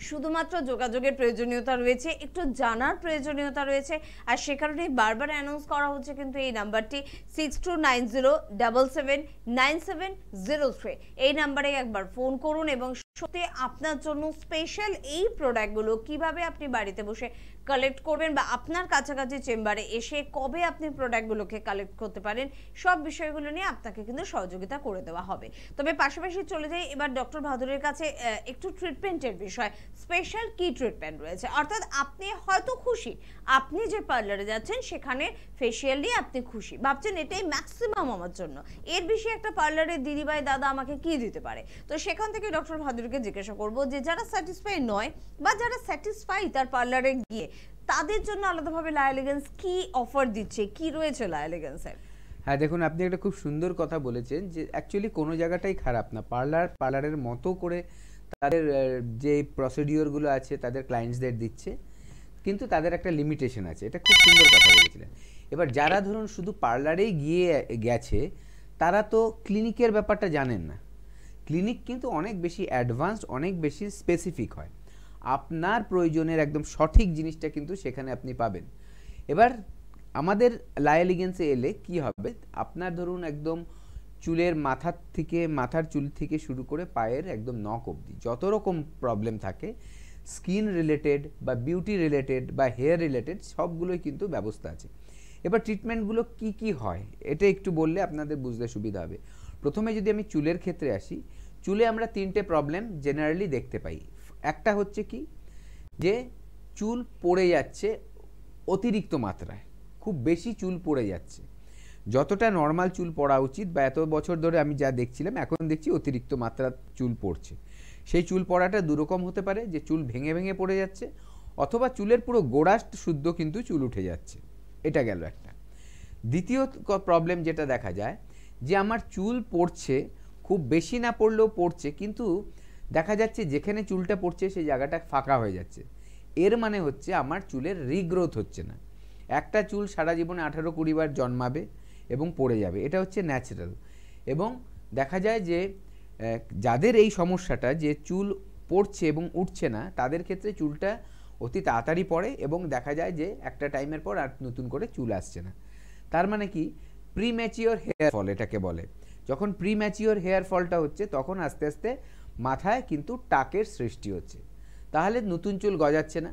শুধুমাত্র যোগাযোগের প্রয়োজনীয়তা রয়েছে, একটু জানার প্রয়োজনীয়তা রয়েছে, আর সে কারণে বারবার অ্যানাউন্স করা হচ্ছে কিন্তু এই নাম্বারটি 6290779703 এই নাম্বারে একবার ফোন করুন এবং সত্যি আপনার জন্য স্পেশাল এই প্রোডাক্টগুলো কিভাবে আপনি বাড়িতে বসে কালেক্ট করবেন বা আপনার কাছাকাছি চেম্বারে এসে কবে আপনি প্রোডাক্টগুলোকে কালেক্ট করতে পারেন, সব বিষয়গুলো নিয়ে আপনাকে কিন্তু সহযোগিতা করে দেওয়া হবে। তবে পাশাপাশি চলে যাই এবার ডক্টর বাহাদুরের কাছে একটু ট্রিটমেন্টের বিষয়। স্পেশাল কি ট্রিটমেন্ট রয়েছে, অর্থাৎ আপনি হয়তো খুশি, আপনি যে পার্লারে যাচ্ছেন সেখানে ফেসিয়াল দিয়ে আপনি খুশি, ভাবছেন এটাই ম্যাক্সিমাম আমার জন্য, এর বেশি একটা পার্লারে দিদিভাই দাদা আমাকে কি দিতে পারে। তো সেখান থেকে ডক্টর বাহাদুরকে জিজ্ঞাসা করবো যে যারা স্যাটিসফাই নয় বা যারা স্যাটিসফাই তার পার্লারে গিয়ে, তাদের জন্য আলাদাভাবে লায়ালিগেন্স কি অফার দিচ্ছে, কি রয়েছে লায়ালিগেন্সের? হ্যাঁ দেখুন, আপনি একটা খুব সুন্দর কথা বলেছেন যে অ্যাকচুয়ালি কোনো জায়গাটাই খারাপ না, পার্লারের মতো করে তাদের যে প্রসিডিওরগুলো আছে তাদের ক্লায়েন্টসদের দিচ্ছে, কিন্তু তাদের একটা লিমিটেশন আছে। এটা খুব সুন্দর কথা বলেছিলেন। এবার যারা ধরুন শুধু পার্লারেই গেছে তারা তো ক্লিনিকের ব্যাপারটা জানেন না। ক্লিনিক কিন্তু অনেক বেশি অ্যাডভান্সড, অনেক বেশি স্পেসিফিক হয়। আপনার প্রয়োজনের একদম সঠিক জিনিসটা কিন্তু সেখানে আপনি পাবেন। এবার আমাদের লায়ালিগেন্সে এলে কি হবে, আপনার ধরুন একদম চুলের মাথার চুল থেকে শুরু করে পায়ের একদম নখ অবধি যত রকম প্রবলেম থাকে, স্কিন রিলেটেড বা বিউটি রিলেটেড বা হেয়ার রিলেটেড, সবগুলোই কিন্তু ব্যবস্থা আছে। এবার ট্রিটমেন্টগুলো কি কি হয় এটা একটু বললে আপনাদের বুঝতে সুবিধা হবে। প্রথমে যদি আমি চুলের ক্ষেত্রে আসি, চুলে আমরা তিনটে প্রবলেম জেনারেলি দেখতে পাই। একটা হচ্ছে কি, যে চুল পড়ে যাচ্ছে অতিরিক্ত মাত্রায়, খুব বেশি চুল পড়ে যাচ্ছে, যতটা নর্মাল চুল পড়া উচিত বা এত বছর ধরে আমি যা দেখছিলাম এখন দেখছি অতিরিক্ত মাত্রার চুল পড়ছে। সেই চুল পড়াটা দুরকম হতে পারে, যে চুল ভেঙে ভেঙে পড়ে যাচ্ছে, অথবা চুলের পুরো গোড়া শুদ্ধ কিন্তু চুল উঠে যাচ্ছে। এটা গেল একটা। দ্বিতীয় প্রবলেম যেটা দেখা যায়, যে আমার চুল পড়ছে, খুব বেশি না পড়লেও পড়ছে, কিন্তু দেখা যাচ্ছে যেখানে চুলটা পড়ছে সেই জায়গাটা ফাঁকা হয়ে যাচ্ছে। এর মানে হচ্ছে আমার চুলের রিগ্রোথ হচ্ছে না। একটা চুল সারা জীবনে 18-20 বার জন্মাবে এবং পড়ে যাবে, এটা হচ্ছে ন্যাচারাল। এবং দেখা যায় যে যাদের এই সমস্যাটা যে চুল পড়ছে এবং উঠছে না, তাদের ক্ষেত্রে চুলটা অতি তাড়াতাড়ি পড়ে এবং দেখা যায় যে একটা টাইমের পর আর নতুন করে চুল আসছে না। তার মানে কি, প্রিম্যাচিওর হেয়ার ফল এটাকে বলে। যখন প্রিম্যাচিওর হেয়ার ফলটা হচ্ছে তখন আস্তে আস্তে মাথায় কিন্তু টাকের সৃষ্টি হচ্ছে, তাহলে নতুন চুল গজাচ্ছে না।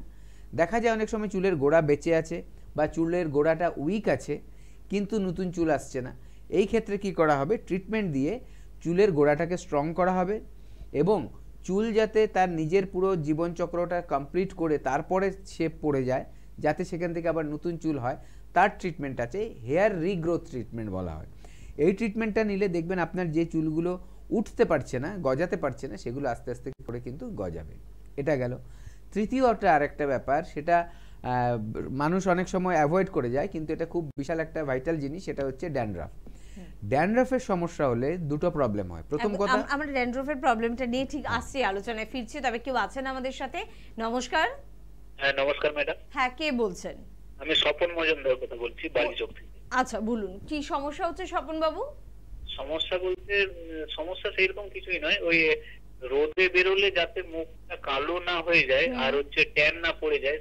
দেখা যায় অনেক সময় চুলের গোড়া বেঁচে আছে বা চুলের গোড়াটা উইক আছে কিন্তু নতুন চুল আসছে না। এই ক্ষেত্রে কি করা হবে, ট্রিটমেন্ট দিয়ে চুলের গোড়াটাকে স্ট্রং করা হবে এবং চুল যাতে তার নিজের পুরো জীবনচক্রটা কমপ্লিট করে তারপরে শেপ পড়ে যায়, যাতে সেখান থেকে আবার নতুন চুল হয়, তার ট্রিটমেন্ট আছে, হেয়ার রিগ্রোথ ট্রিটমেন্ট বলা হয়। এই ট্রিটমেন্টটা নিলে দেখবেন আপনার যে চুলগুলো উঠতে পারছে না, গজাতে পারছে না, সেগুলো আস্তে আস্তে করে কিন্তু গজাবে। এটা গেল। তৃতীয়টা আরেকটা ব্যাপার, সেটা মানুষ অনেক সময় অ্যাভয়েড করে যায়, কিন্তু এটা খুব বিশাল একটা ভাইটাল জিনিস, সেটা হচ্ছে ড্যান্ড্রাফ। ড্যান্ড্রাফের সমস্যা হলে দুটো প্রবলেম হয়। প্রথম কথা, আমরা ড্যান্ড্রাফের প্রবলেমটা নিয়ে ঠিক আসছি, আলোচনায় ফিরছি, তবে কেউ আছেন আমাদের সাথে। নমস্কার। হ্যাঁ নমস্কার ম্যাডাম। হ্যাঁ, কে বলছেন? আমি স্বপন মজুমদার কথা বলছি, বালিচক থেকে। আচ্ছা বলুন, কি সমস্যা হচ্ছে স্বপন বাবু? সমস্যা বলতে সমস্যা সেরকম কিছুই নয়, ওই রোদে বেরোলে যাতে মুখটা কালো না হয়ে যায় আর হচ্ছে ট্যান না পড়ে যায়,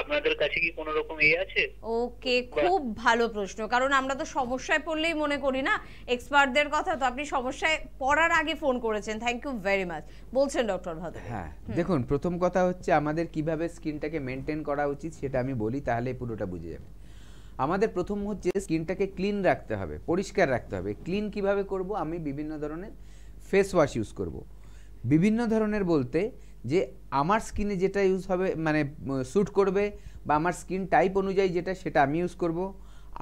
আপনাদের কাছে কি কোনো রকম আছে? ওকে, খুব ভালো প্রশ্ন, কারণ আমরা তো সমস্যায় পড়লেই মনে করি না এক্সপার্টদের কথা, তো আপনি সমস্যায় পড়ার আগে ফোন করেছেন, থ্যাংক ইউ ভেরি মাচ। বলছেন ডক্টর ভাদু। হ্যাঁ দেখুন, প্রথম কথা হচ্ছে আমাদের কিভাবে স্কিনটাকে মেনটেন করা উচিত সেটা আমি বলি, তাহলে পুরোটা বুঝে যাবে। আমাদের প্রথম হচ্ছে স্কিনটাকে ক্লিন রাখতে হবে, পরিষ্কার রাখতে হবে। ক্লিন কিভাবে করব, আমি বিভিন্ন ধরনের ফেস ওয়াশ ইউজ করব। বিভিন্ন ধরনের বলতে যে আমার স্কিনে যেটা ইউজ হবে, মানে স্যুট করবে বা আমার স্কিন টাইপ অনুযায়ী যেটা, সেটা আমি ইউজ করব।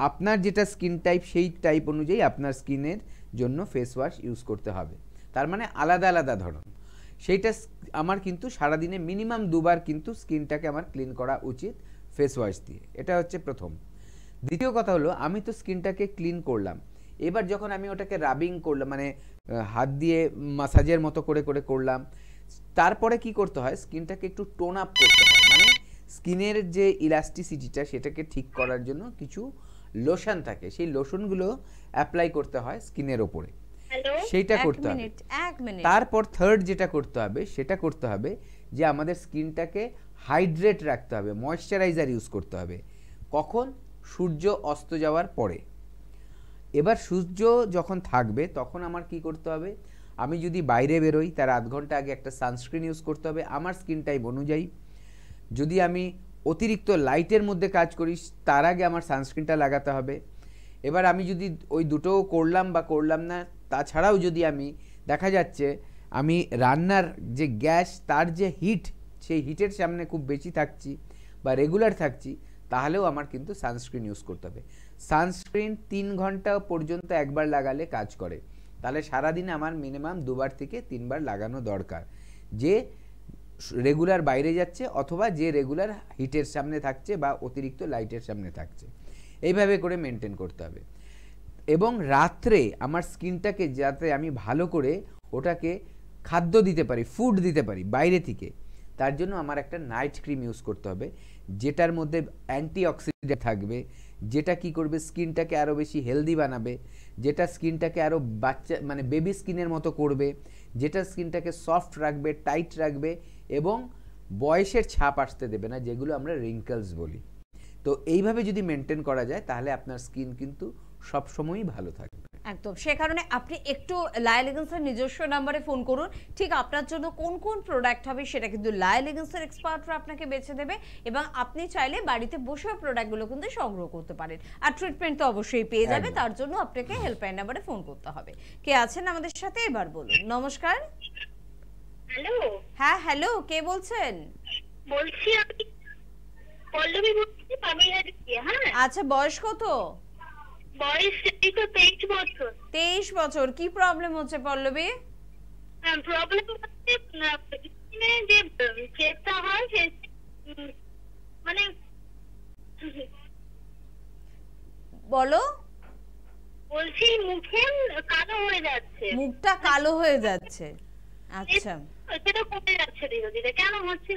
আপনার যেটা স্কিন টাইপ সেই টাইপ অনুযায়ী আপনার স্কিনের জন্য ফেস ওয়াশ ইউজ করতে হবে। তার মানে আলাদা আলাদা ধরন। সেইটা আমার কিন্তু সারাদিনে মিনিমাম 2 বার কিন্তু স্কিনটাকে আমার ক্লিন করা উচিত ফেস ওয়াশ দিয়ে। এটা হচ্ছে প্রথম। দ্বিতীয় কথা হলো, আমি তো স্কিনটাকে ক্লিন করলাম, এবার যখন আমি ওটাকে রাবিং করলাম, মানে হাত দিয়ে মাসাজের মতো করে করে করলাম, তারপরে কি করতে হয়, স্কিনটাকে একটু টোন আপ করতে হয়। মানে স্কিনের যে ইলাস্টিসিটিটা সেটাকে ঠিক করার জন্য কিছু লোশন থাকে, সেই লোশনগুলো অ্যাপ্লাই করতে হয় স্কিনের ওপরে, সেইটা করতে হবে। তারপর থার্ড যেটা করতে হবে, সেটা করতে হবে যে আমাদের স্কিনটাকে হাইড্রেট রাখতে হবে, ময়েশ্চারাইজার ইউজ করতে হবে। কখন? সূর্য অস্ত যাওয়ার পরে। এবার সূর্য যখন থাকবে তখন আমার কি করতে হবে, আমি যদি বাইরে বেরোই তার আধ ঘন্টা আগে একটা সানস্ক্রিন ইউজ করতে হবে আমার স্কিন টাইপ অনুযায়ী। যদি আমি অতিরিক্ত লাইটের মধ্যে কাজ করি তার আগে আমার সানস্ক্রিনটা লাগাতে হবে। এবার আমি যদি ওই দুটোও করলাম বা করলাম না, তাছাড়াও যদি আমি দেখা যাচ্ছে আমি রান্নার যে গ্যাস তার যে হিট, সেই হিটের সামনে খুব বেশি থাকছি বা রেগুলার থাকছি, তাহলেও আমার কিন্তু সানস্ক্রিন ইউজ করতে হবে। সানস্ক্রিন 3 ঘন্টা পর্যন্ত একবার লাগালে কাজ করে, তাহলে সারাদিনে আমার মিনিমাম 2 বার থেকে 3 বার লাগানো দরকার, যে রেগুলার বাইরে যাচ্ছে অথবা যে রেগুলার হিটের সামনে থাকছে বা অতিরিক্ত লাইটের সামনে থাকছে। এইভাবে করে মেনটেন করতে হবে। এবং রাত্রে আমার স্কিনটাকে যাতে আমি ভালো করে ওটাকে খাদ্য দিতে পারি, ফুড দিতে পারি বাইরে থেকে, তার জন্য আমার একটা নাইট ক্রিম ইউজ করতে হবে, যেটার মধ্যে অ্যান্টিঅক্সিডেন্ট থাকবে, যেটা কি করবে স্কিনটাকে আরও বেশি হেলদি বানাবে, যেটা স্কিনটাকে আরও বাচ্চা মানে বেবি স্কিনের মতো করবে, যেটা স্কিনটাকে সফট রাখবে, টাইট রাখবে এবং বয়সের ছাপ আসতে দেবে না, যেগুলো আমরা রিঙ্কলস বলি। তো এইভাবে যদি মেনটেন করা যায় তাহলে আপনার স্কিন কিন্তু সবসময়ই ভালো থাকবে। একদম, সে কারণে আপনি একটু লায়া এলিগেন্সের নিজস্ব নাম্বারে ফোন করুন, ঠিক আপনার জন্য কোন কোন প্রোডাক্ট হবে সেটা কিন্তু লায়া এলিগেন্সের এক্সপার্টরা আপনাকে বেছে দেবে এবং আপনি চাইলে বাড়িতে বসেও প্রোডাক্টগুলো কিন্তু সংগ্রহ করতে পারেন। আর ট্রিটমেন্ট তো অবশ্যই পেয়ে যাবে, তার জন্য আপনাকে হেল্পলাইন নাম্বারে ফোন করতে হবে। কে আছেন আমাদের সাথে এবার বলুন। নমস্কার। হ্যালো। হ্যাঁ হ্যালো, কে বলছেন? বলছি আমি পল্লবী বলছি, পামিরহাট থেকে। হ্যাঁ আচ্ছা, বয়স কত? বয়স এই তো 23 বছর। 23 বছর। কি প্রবলেম হচ্ছে পল্লবী? প্রবলেম হচ্ছে স্কিনে যে ফেসটা হয় মানে বলো। বলছি মুখে কালো হয়ে যাচ্ছে, মুখটা কালো হয়ে যাচ্ছে, আচ্ছা সেটা কমে যাচ্ছে ধীরে ধীরে, কেন হচ্ছে?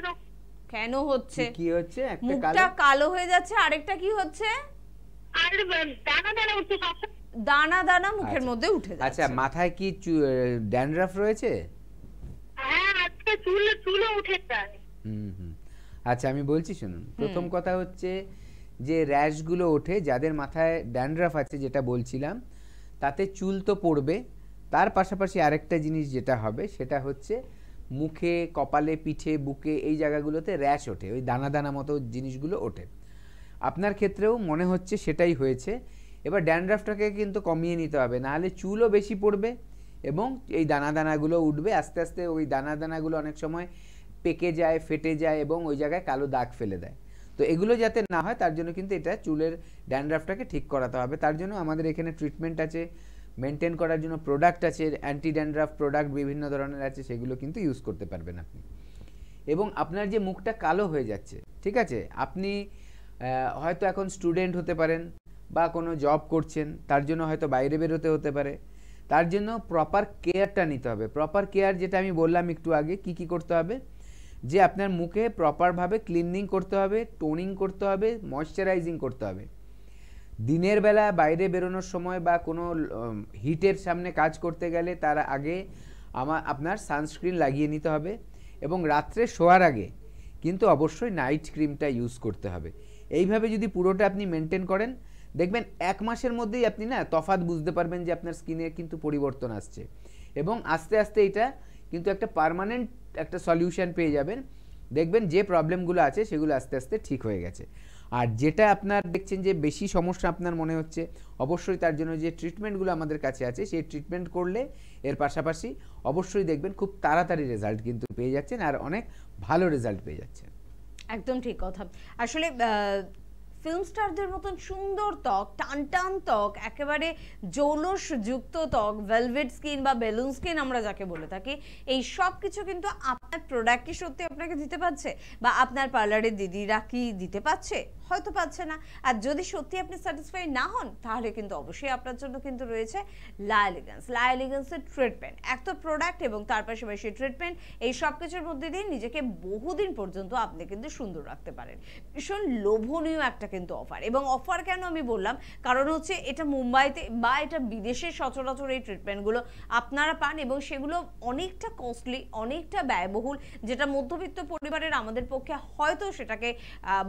কেন হচ্ছে? কি হচ্ছে? একটা মুখটা কালো হয়ে যাচ্ছে, আরেকটা কি হচ্ছে? আর দানা দানা উঠছে, দানা দানা মুখের মধ্যে উঠে যাচ্ছে। আচ্ছা, মাথায় কি ড্যান্ড্রাফ রয়েছে? হ্যাঁ, আজকে চুলও উঠে যায়। আচ্ছা, আমি বলছি শুনুন। প্রথম কথা হচ্ছে যে র্যাশগুলো ওঠে, যাদের মাথায় ড্যান্ড্রাফ আছে যেটা বলছিলাম, তাতে চুল তো পড়বে, তার পাশাপাশি আরেকটা জিনিস যেটা হবে সেটা হচ্ছে মুখে, কপালে, পিঠে, বুকে এই জায়গাগুলোতে র্যাশ ওঠে, ওই দানা দানা মতো জিনিসগুলো ওঠে। আপনার ক্ষেত্রেও মনে হচ্ছে সেটাই হয়েছে। এবার ড্যান্ড্রাফটাকে কিন্তু কমিয়ে নিতে হবে, নাহলে চুলও বেশি পড়বে এবং এই দানা দানাগুলো উঠবে আস্তে আস্তে। ওই দানা দানাগুলো অনেক সময় পেকে যায়, ফেটে যায় এবং ওই জায়গায় কালো দাগ ফেলে দেয়। তো এগুলো যাতে না হয় তার জন্য কিন্তু এটা চুলের ড্যান্ড্রাফটাকে ঠিক করাতে হবে। তার জন্য আমাদের এখানে ট্রিটমেন্ট আছে, মেনটেন করার জন্য প্রোডাক্ট আছে, অ্যান্টি ড্যান্ড্রাফ প্রোডাক্ট বিভিন্ন ধরনের আছে, সেগুলো কিন্তু ইউজ করতে পারবেন আপনি। এবং আপনার যে মুখটা কালো হয়ে যাচ্ছে, ঠিক আছে, আপনি হয়তো এখন স্টুডেন্ট হতে পারেন বা কোনো জব করছেন, তার জন্য হয়তো বাইরে বেরোতে হতে পারে। তার জন্য প্রপার কেয়ারটা নিতে হবে। প্রপার কেয়ার যেটা আমি বললাম একটু আগে, কি কি করতে হবে, যে আপনার মুখে প্রপারভাবে ক্লিনিং করতে হবে, টোনিং করতে হবে, ময়শ্চারাইজিং করতে হবে। দিনের বেলা বাইরে বেরোনোর সময় বা কোনো হিটের সামনে কাজ করতে গেলে তার আগে আপনার সানস্ক্রিন লাগিয়ে নিতে হবে এবং রাত্রে শোয়ার আগে কিন্তু অবশ্যই নাইট ক্রিমটা ইউজ করতে হবে। এইভাবে যদি পুরোটা আপনি মেনটেন করেন, দেখবেন 1 মাসের মধ্যেই আপনি না তফাৎ বুঝতে পারবেন যে আপনার স্কিনে কিন্তু পরিবর্তন আসছে এবং আস্তে আস্তে এটা কিন্তু একটা পার্মানেন্ট একটা সলিউশন পেয়ে যাবেন। দেখবেন যে প্রবলেমগুলো আছে সেগুলো আস্তে আস্তে ঠিক হয়ে গেছে। আর যেটা আপনার দেখছেন যে বেশি সমস্যা আপনার মনে হচ্ছে, অবশ্যই তার জন্য যে ট্রিটমেন্টগুলো আমাদের কাছে আছে সেই ট্রিটমেন্ট করলে এর পাশাপাশি অবশ্যই দেখবেন খুব তাড়াতাড়ি রেজাল্ট কিন্তু পেয়ে যাচ্ছেন আর অনেক ভালো রেজাল্ট পেয়ে যাচ্ছেন। একদম ঠিক কথা। আসলে ফিল্ম স্টারদের মতন সুন্দর ত্বক, টান টান ত্বক, একেবারে জৌলস যুক্ত ত্বক, ভেলভেট স্কিন বা বেলুন স্কিন আমরা যাকে বলে থাকি, এই সব কিছু কিন্তু আপনার প্রোডাক্ট কি সত্যি আপনাকে দিতে পারছে বা আপনার পার্লারের দিদিরা কি দিতে পারছে? হয়তো পাচ্ছে না। আর যদি সত্যি আপনি স্যাটিসফাই না হন তাহলে কিন্তু অবশ্যই আপনার জন্য কিন্তু রয়েছে লা এলিগেন্স। লা এলিগেন্সের ট্রিটমেন্ট, এক তো প্রোডাক্ট এবং তার পাশাপাশি ট্রিটমেন্ট, এই সব কিছুর মধ্যে দিয়ে নিজেকে বহুদিন পর্যন্ত আপনি কিন্তু সুন্দর রাখতে পারেন। ভীষণ লোভনীয় একটা কিন্তু অফার। এবং অফার কেন আমি বললাম, কারণ হচ্ছে এটা মুম্বাইতে বা এটা বিদেশে সচরাচর এই ট্রিটমেন্টগুলো আপনারা পান এবং সেগুলো অনেকটা কস্টলি, অনেকটা ব্যয়বহুল, যেটা মধ্যবিত্ত পরিবারের আমাদের পক্ষে হয়তো সেটাকে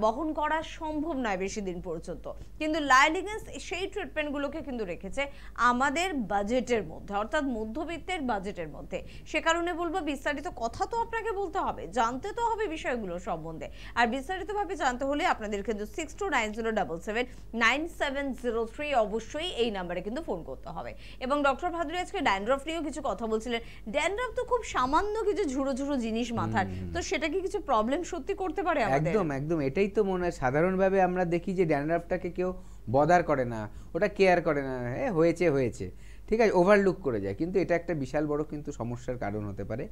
বহন করা সম্ভব নয় বেশি দিন পর্যন্ত। কিন্তু লা এলিগেন্স সেই ট্রিটমেন্টগুলোকে কিন্তু রেখেছে আমাদের বাজেটের মধ্যে, অর্থাৎ মধ্যবিত্তের বাজেটের মধ্যে। সে কারণে বলবো বিস্তারিত কথা তো আপনাকে বলতে হবে, জানতে তো হবে বিষয়গুলো সম্বন্ধে। আর বিস্তারিতভাবে জানতে হলে আপনাদের কিন্তু 6290779703 অবশ্যই এই নাম্বারে কিন্তু ফোন করতে হবে। এবং ডক্টর ভাদুরী আজকে ড্যান্ড্রফ নিয়েও কিছু কথা বলছিলেন। ড্যান্ড্রফ তো খুব সামান্য কিছু ঝুড়ো ঝুড়ো জিনিস মাথার, তো সেটা কি কিছু প্রবলেম সত্যি করতে পারে আমাদের? একদম একদম, এটাই তো মনে হয়। সাধারণভাবে আমরা দেখি যে ড্যান্ড্রফটাকে কেউ বদার করে না, ওটা কেয়ার করে না, হ্যাঁ হয়েছে হয়েছে, ঠিক আছে, ওভারলুক করে যায়। কিন্তু এটা একটা বিশাল বড় কিন্তু সমস্যার কারণ হতে পারে।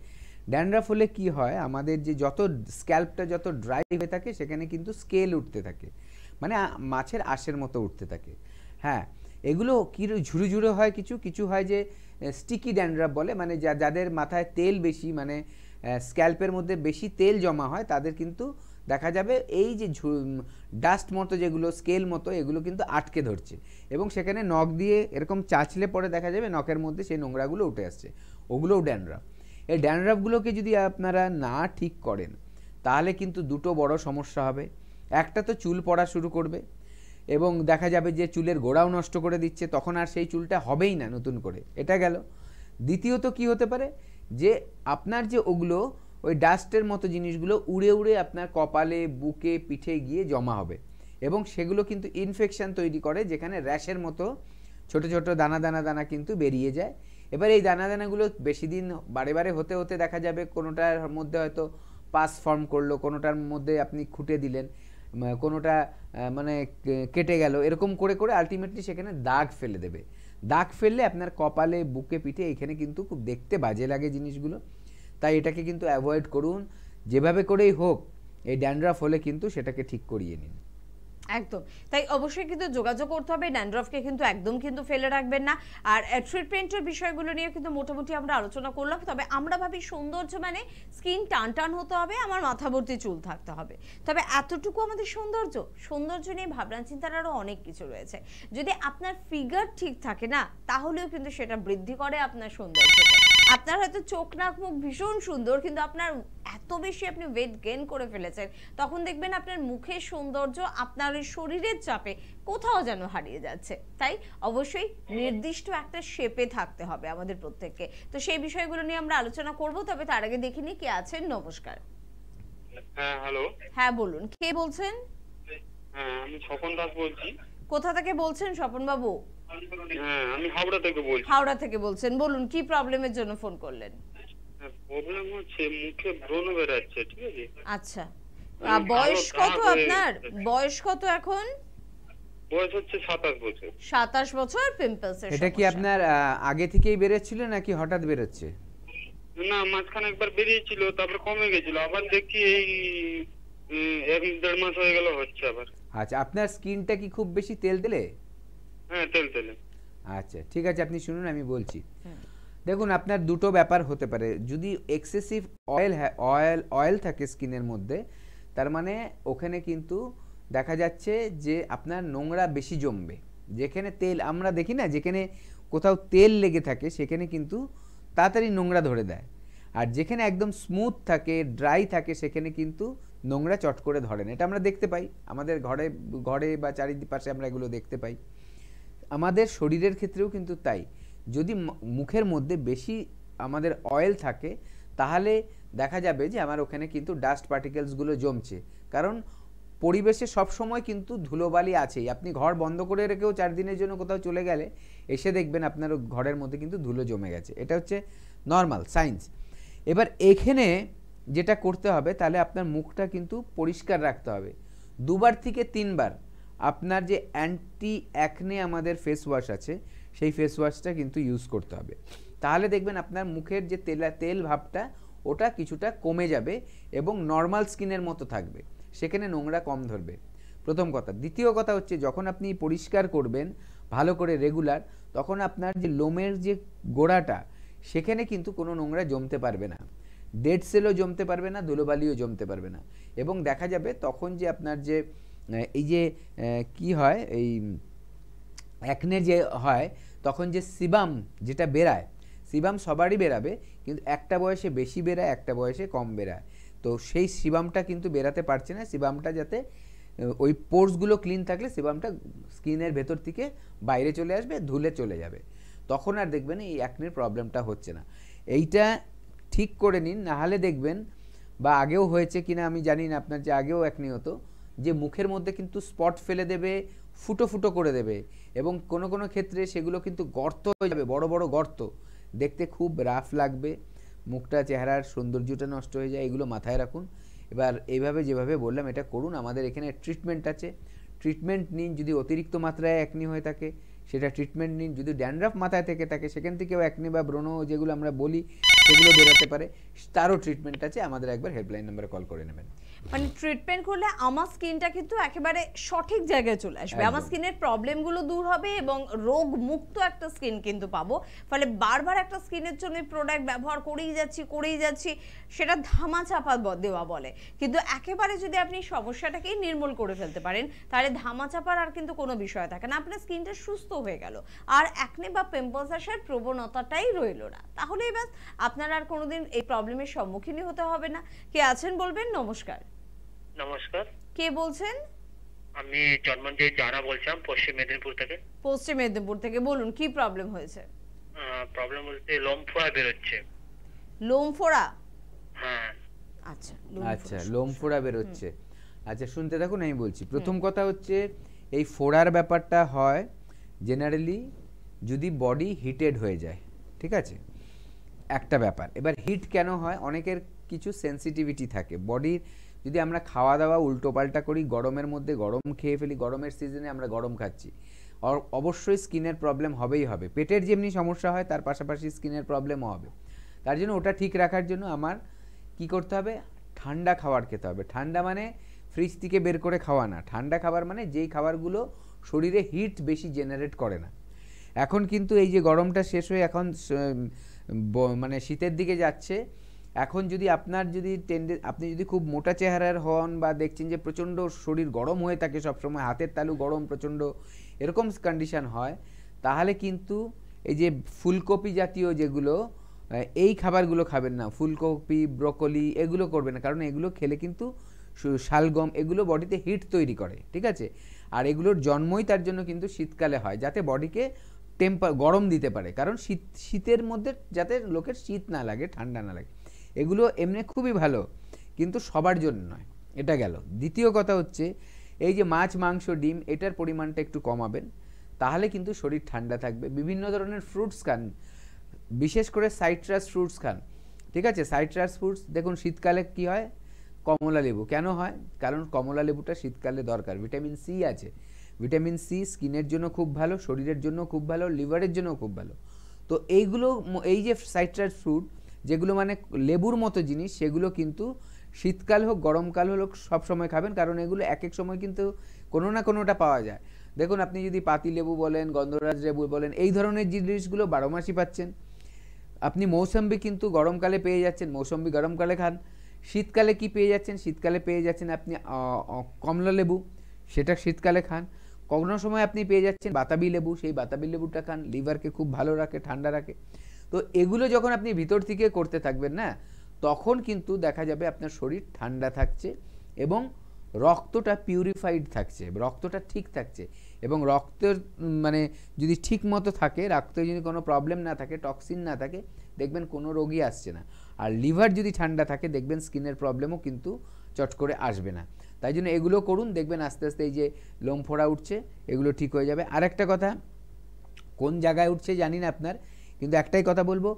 ড্যান্ড্রফ হলে কি হয়, আমাদের যে যত স্ক্যাল্পটা যত ড্রাই হয়ে থাকে সেখানে কিন্তু স্কেল উঠতে থাকে, মানে মাছের আঁশের মতো উঠতে থাকে। হ্যাঁ, এগুলো কি ঝুড়ো ঝুড়ো হয়, কিছু কিছু হয় যে স্টিকি ড্যান্ড্রফ বলে, মানে যাদের মাথায় তেল বেশি, মানে স্ক্যাল্পের মধ্যে বেশি তেল জমা হয়, তাদের কিন্তু দেখা যাবে এই যে ডাস্ট মতো যেগুলো স্কেল মতো এগুলো কিন্তু আটকে ধরছে এবং সেখানে নখ দিয়ে এরকম চাচলে পরে দেখা যাবে নখের মধ্যে সেই নোংরাগুলো উঠে আসছে, ওগুলোও ড্যান্ড্রফ। এই ড্যান্ড্রফগুলোকে যদি আপনারা না ঠিক করেন তাহলে কিন্তু দুটো বড় সমস্যা হবে। একটা তো চুল পড়া শুরু করবে এবং দেখা যাবে যে চুলের গোড়াও নষ্ট করে দিচ্ছে, তখন আর সেই চুলটা হবেই না নতুন করে, এটা গেল। দ্বিতীয়ত কি হতে পারে, যে আপনার যে ওগুলো ওই ডাস্টের মতো জিনিসগুলো উড়ে উড়ে আপনার কপালে, বুকে, পিঠে গিয়ে জমা হবে এবং সেগুলো কিন্তু ইনফেকশন তৈরি করে, যেখানে র্যাশের মতো ছোট ছোট দানা দানা দানা কিন্তু বেরিয়ে যায়। এবার এই দানা দানাগুলো বেশি দিন বারে বারে হতে হতে দেখা যাবে কোনোটার মধ্যে হয়তো পাস ফর্ম করলো, কোনোটার মধ্যে আপনি খুঁটে দিলেন, কোনোটা মানে কেটে গেল, এরকম করে করে আলটিমেটলি সেখানে দাগ ফেলে দেবে। দাগ ফেললে আপনার কপালে, বুকে, পিঠে এখানে কিন্তু খুব দেখতে বাজে লাগে জিনিসগুলো। তাই এটাকে কিন্তু অ্যাভয়েড করুন, যেভাবে করেই হোক এই ড্যান্ড্রফ হলে কিন্তু সেটাকে ঠিক করিয়ে নিন। একদম তাই, অবশ্যই কিন্তু যোগাযোগ করতে হবে। ড্যান্ড্রফকে কিন্তু একদম কিন্তু ফেলে রাখবেন না। আর ট্রিটমেন্টের বিষয়গুলো নিয়ে কিন্তু মোটামুটি আমরা আলোচনা করলাম। তবে আমরা ভাবি সৌন্দর্য মানে স্কিন টান টান হতে হবে, আমার মাথা ভর্তি চুল থাকতে হবে, তবে এতটুকু আমাদের সৌন্দর্য? সৌন্দর্য নিয়ে ভাবনা চিন্তার আরও অনেক কিছু রয়েছে। যদি আপনার ফিগার ঠিক থাকে না, তাহলেও কিন্তু সেটা বৃদ্ধি করে আপনার সৌন্দর্যকে। আপনার হয়তো চোখ নাক মুখ ভীষণ সুন্দর, কিন্তু আপনার এত বেশি আপনি ওয়েট গেইন করে ফেলেছেন, তখন দেখবেন আপনার মুখের সৌন্দর্য আপনার ওই শরীরের চাপে কোথাও যেন হারিয়ে যাচ্ছে। তাই অবশ্যই নির্দিষ্ট একটা শেপে থাকতে হবে আমাদের প্রত্যেককে। তো সেই বিষয়গুলো নিয়ে আমরা আলোচনা করব, তবে তার আগে দেখিনি কে আছেন। নমস্কার। হ্যাঁ, হ্যালো। হ্যাঁ বলুন, কে বলছেন? হ্যাঁ, আমি স্বপন দাস বলছি। কোথা থেকে বলছেন স্বপন বাবু? হ্যাঁ, আমি হাওড়া থেকে বলছি। হাওড়া থেকে বলছেন, বলুন কি প্রবলেমের জন্য ফোন করলেন? প্রবলেম হচ্ছে মুখে ব্রণ বেরাচ্ছে, ঠিক আছে? আচ্ছা, বয়স কত আপনার? বয়স কত এখন? বয়স হচ্ছে 27 বছর। 27 বছর। পিম্পলস এর এটা কি আপনার আগে থেকেই বেরোচ্ছিল নাকি হঠাৎ বেরোচ্ছে? না, মাঝখানে একবার বেরিয়েছিল, তারপরে কমে গেছিল, আবার দেখি এই 1-1.5 মাস হয়ে গেল হচ্ছে আবার। আচ্ছা, আপনার স্কিনটা কি খুব বেশি তেলতেলে? হ্যাঁ, তেলতেলে। আচ্ছা ঠিক আছে, আপনি শুনুন আমি বলছি। দেখুন, আপনার দুটো ব্যাপার হতে পারে। যদি এক্সেসিভ অয়েল থাকে স্কিনের মধ্যে, তার মানে ওখানে কিন্তু দেখা যাচ্ছে যে আপনার নোংরা বেশি জমবে। যেখানে তেল আমরা দেখি না, যেখানে কোথাও তেল লেগে থাকে সেখানে কিন্তু তাড়াতাড়ি নোংরা ধরে দেয়, আর যেখানে একদম স্মুথ থাকে, ড্রাই থাকে, সেখানে কিন্তু নোংরা চট করে ধরে না। এটা আমরা দেখতে পাই আমাদের ঘরে বা চারিপাশে, আমরা এগুলো দেখতে পাই। আমাদের শরীরের ক্ষেত্রেও কিন্তু তাই। যদি মুখের মধ্যে বেশি আমাদের অয়েল থাকে, তাহলে দেখা যাবে যে আমার ওখানে কিন্তু ডাস্ট পার্টিকেলসগুলো জমছে। কারণ পরিবেশে সব সময় কিন্তু ধুলোবালি আছেই। আপনি ঘর বন্ধ করে রেখেও 4 দিনের জন্য কোথাও চলে গেলে এসে দেখবেন আপনার ঘরের মধ্যে কিন্তু ধুলো জমে গেছে। এটা হচ্ছে নর্মাল সায়েন্স। এবার এখানে যেটা করতে হবে, তাহলে আপনার মুখটা কিন্তু পরিষ্কার রাখতে হবে। 2বার থেকে 3বার আপনার যে অ্যান্টি অ্যাকনে আমাদের ফেস ওয়াশ আছে, সেই ফেস ওয়াশটা কিন্তু ইউজ করতে হবে। তাহলে দেখবেন আপনার মুখের যে তেল ভাবটা ওটা কিছুটা কমে যাবে এবং নর্মাল স্কিনের মতো থাকবে, সেখানে নোংরা কম ধরবে। প্রথম কথা। দ্বিতীয় কথা হচ্ছে, যখন আপনি পরিষ্কার করবেন ভালো করে রেগুলার, তখন আপনার যে লোমের যে গোড়াটা, সেখানে কিন্তু কোনো নোংরা জমতে পারবে না, ডেড সেলও জমতে পারবে না, ধুলোবালিও জমতে পারবে না। এবং দেখা যাবে তখন যে আপনার যে এই যে কি হয়, এই অ্যাকনে যে হয়, তখন যে সিবাম যেটা বেরায়, সিবাম সবারই বেরাবে, কিন্তু একটা বয়সে বেশি বেরায়, একটা বয়সে কম বেরায়। তো সেই সিবামটা কিন্তু বেরাতে পারছে না। সিবামটা যাতে ওই পোর্সগুলো ক্লিন থাকলে সিবামটা স্কিনের ভেতর থেকে বাইরে চলে আসবে, ধুলে চলে যাবে, তখন আর দেখবেন এই অ্যাকনের প্রবলেমটা হচ্ছে না। এইটা ঠিক করে নিন, নাহলে দেখবেন, বা আগেও হয়েছে কিনা আমি জানি না আপনার, যে আগেও অ্যাকনে হতো, যে মুখের মধ্যে কিন্তু স্পট ফেলে দেবে, ফুটো ফুটো করে দেবে, এবং কোনো কোনো ক্ষেত্রে সেগুলো কিন্তু গর্ত হয়ে যাবে, বড় বড় গর্ত, দেখতে খুব রাফ লাগবে, মুখটা চেহারার সৌন্দর্যটা নষ্ট হয়ে যায়। এগুলো মাথায় রাখুন। এবার এইভাবে যেভাবে বললাম এটা করুন। আমাদের এখানে ট্রিটমেন্ট আছে, ট্রিটমেন্ট নিন। যদি অতিরিক্ত মাত্রায় অ্যাকনি হয়ে থাকে সেটা ট্রিটমেন্ট নিন। যদি ড্যান্ড্রাফ মাথায় থেকে থাকে, সেখান থেকেও অ্যাকনি বা ব্রণ যেগুলো আমরা বলি সেগুলো বেরোতে পারে, তারও ট্রিটমেন্ট আছে। আমাদের একবার হেল্পলাইন নাম্বারে কল করে নেবেন। মানে ট্রিটমেন্ট করলে আমার স্কিনটা কিন্তু একেবারে সঠিক জায়গায় চলে আসবে, আমার স্কিনের প্রবলেমগুলো দূর হবে এবং রোগ মুক্ত একটা স্কিন কিন্তু পাবো। ফলে বারবার একটা স্কিনের জন্য প্রোডাক্ট ব্যবহার করেই যাচ্ছি, সেটা ধামাচাপা দেওয়া বলে। কিন্তু একেবারে যদি আপনি সমস্যাটাকেই নির্মূল করে ফেলতে পারেন, তাহলে ধামাচাপার আর কিন্তু কোনো বিষয় থাকে না, আপনার স্কিনটা সুস্থ হয়ে গেল, আর অ্যাকনে বা পিম্পলস আসার প্রবণতাটাই রইল না। তাহলেই ব্যাস, আপনার আর কোনোদিন এই প্রবলেমের সম্মুখীনই হতে হবে না। কে আছেন বলবেন? নমস্কার। নমস্কার, কে বলছেন? আমি জন্মঞ্জয় জানা বলছিলাম, পশ্চিম মেদিনীপুর থেকে। পশ্চিম মেদিনীপুর থেকে, বলুন কি প্রবলেম হয়েছে? প্রবলেম বলতে লোম ফোড়া বেরোচ্ছে। লোম ফোড়া? হ্যাঁ। আচ্ছা, লোম ফোড়া বেরোচ্ছে। আচ্ছা শুনতে থাকুন, আমি বলছি। প্রথম কথা হচ্ছে, এই ফোড়ার ব্যাপারটা হয় জেনারেলি যদি বডি হিটেড হয়ে যায়, ঠিক আছে, একটা ব্যাপার। এবার হিট কেন হয়, অনেকের কিছু সেন্সিটিভিটি থাকে বডির। যদি আমরা খাওয়া দাওয়া উল্টোপাল্টা করি, গরমের মধ্যে গরম খেয়ে ফেলি, গরমের সিজনে আমরা গরম খাচ্ছি, অবশ্যই স্কিনের প্রবলেম হবেই হবে। পেটের যেমনি সমস্যা হয়, তার পাশাপাশি স্কিনের প্রবলেমও হবে। তার জন্য ওটা ঠিক রাখার জন্য আমার কি করতে হবে, ঠান্ডা খাবার খেতে হবে। ঠান্ডা মানে ফ্রিজ থেকে বের করে খাওয়া না। ঠান্ডা খাবার মানে যেই খাবারগুলো শরীরে হিট বেশি জেনারেট করে না। এখন কিন্তু এই যে গরমটা শেষ হয়ে এখন মানে শীতের দিকে যাচ্ছে, এখন যদি আপনার যদি আপনি যদি খুব মোটা চেহারার হন বা দেখছেন যে প্রচণ্ড শরীর গরম হয়ে থাকে সবসময়, হাতের তালু গরম প্রচণ্ড, এরকম কন্ডিশন হয়, তাহলে কিন্তু এই যে ফুলকপি জাতীয় যেগুলো এই খাবারগুলো খাবেন না। ফুলকপি, ব্রোকলি এগুলো করবেন না, কারণ এগুলো খেলে কিন্তু শালগম এগুলো বডিতে হিট তৈরি করে, ঠিক আছে। আর এগুলোর জন্মই তার জন্য কিন্তু শীতকালে হয়, যাতে বডিকে গরম দিতে পারে, কারণ শীতের মধ্যে যাতে লোকের শীত না লাগে, ঠান্ডা না লাগে। এগুলো এমনি খুবই ভালো, কিন্তু সবার জন্য নয়। এটা গেল। দ্বিতীয় কথা হচ্ছে এই যে মাছ, মাংস, ডিম এটার পরিমাণটা একটু কমাবেন, তাহলে কিন্তু শরীর ঠান্ডা থাকবে। বিভিন্ন ধরনের ফ্রুটস খান, বিশেষ করে সাইট্রাস ফ্রুটস খান, ঠিক আছে। সাইট্রাস ফ্রুটস দেখুন শীতকালে কি হয়, কমলা লেবু কেন হয়, কারণ কমলা লেবুটা শীতকালে দরকার, ভিটামিন সি আছে। ভিটামিন সি স্কিনের জন্য খুব ভালো, শরীরের জন্য খুব ভালো, লিভারের জন্য খুব ভালো। তো এইগুলো, এই যে সাইট্রাস ফ্রুট যেগুলো মানে লেবুর মতো জিনিস, সেগুলো কিন্তু শীতকাল হোক গরমকাল হোক সব সময় খাবেন, কারণ এগুলো এক এক সময় কিন্তু কোনো না কোনোটা পাওয়া যায়। দেখুন আপনি যদি পাতি লেবু বলেন, গন্ধরাজ লেবু বলেন, এই ধরনের জিনিসগুলো 12 মাসই পাচ্ছেন। আপনি মৌসম্বি কিন্তু গরমকালে পেয়ে যাচ্ছেন, মৌসম্বি গরমকালে খান। শীতকালে কি পেয়ে যাচ্ছেন, শীতকালে পেয়ে যাচ্ছেন আপনি কমলা লেবু, সেটা শীতকালে খান। কোনো সময় আপনি পেয়ে যাচ্ছেন বাতাবি লেবু, সেই বাতাবি লেবুটা খান, লিভারকে খুব ভালো রাখে, ঠান্ডা রাখে। তো এগুলো যখন আপনি ভিতর থেকে করতে থাকবেন না, তখন কিন্তু দেখা যাবে আপনার শরীর ঠান্ডা থাকছে এবং রক্তটা পিউরিফাইড থাকছে, রক্তটা ঠিক থাকছে। এবং রক্তের মানে যদি ঠিক মতো থাকে, রক্তে যদি কোনো প্রবলেম না থাকে, টক্সিন না থাকে, দেখবেন কোনো রোগই আসছে না। আর লিভার যদি ঠান্ডা থাকে, দেখবেন স্কিনের প্রবলেমও কিন্তু চট করে আসবে না। তাই জন্য এগুলো করুন, দেখবেন আস্তে আস্তে এই যে লোম ফোড়া উঠছে এগুলো ঠিক হয়ে যাবে। আরেকটা কথা, কোন জায়গায় উঠছে জানি না আপনার, কিন্তু একটাই কথা বলবো,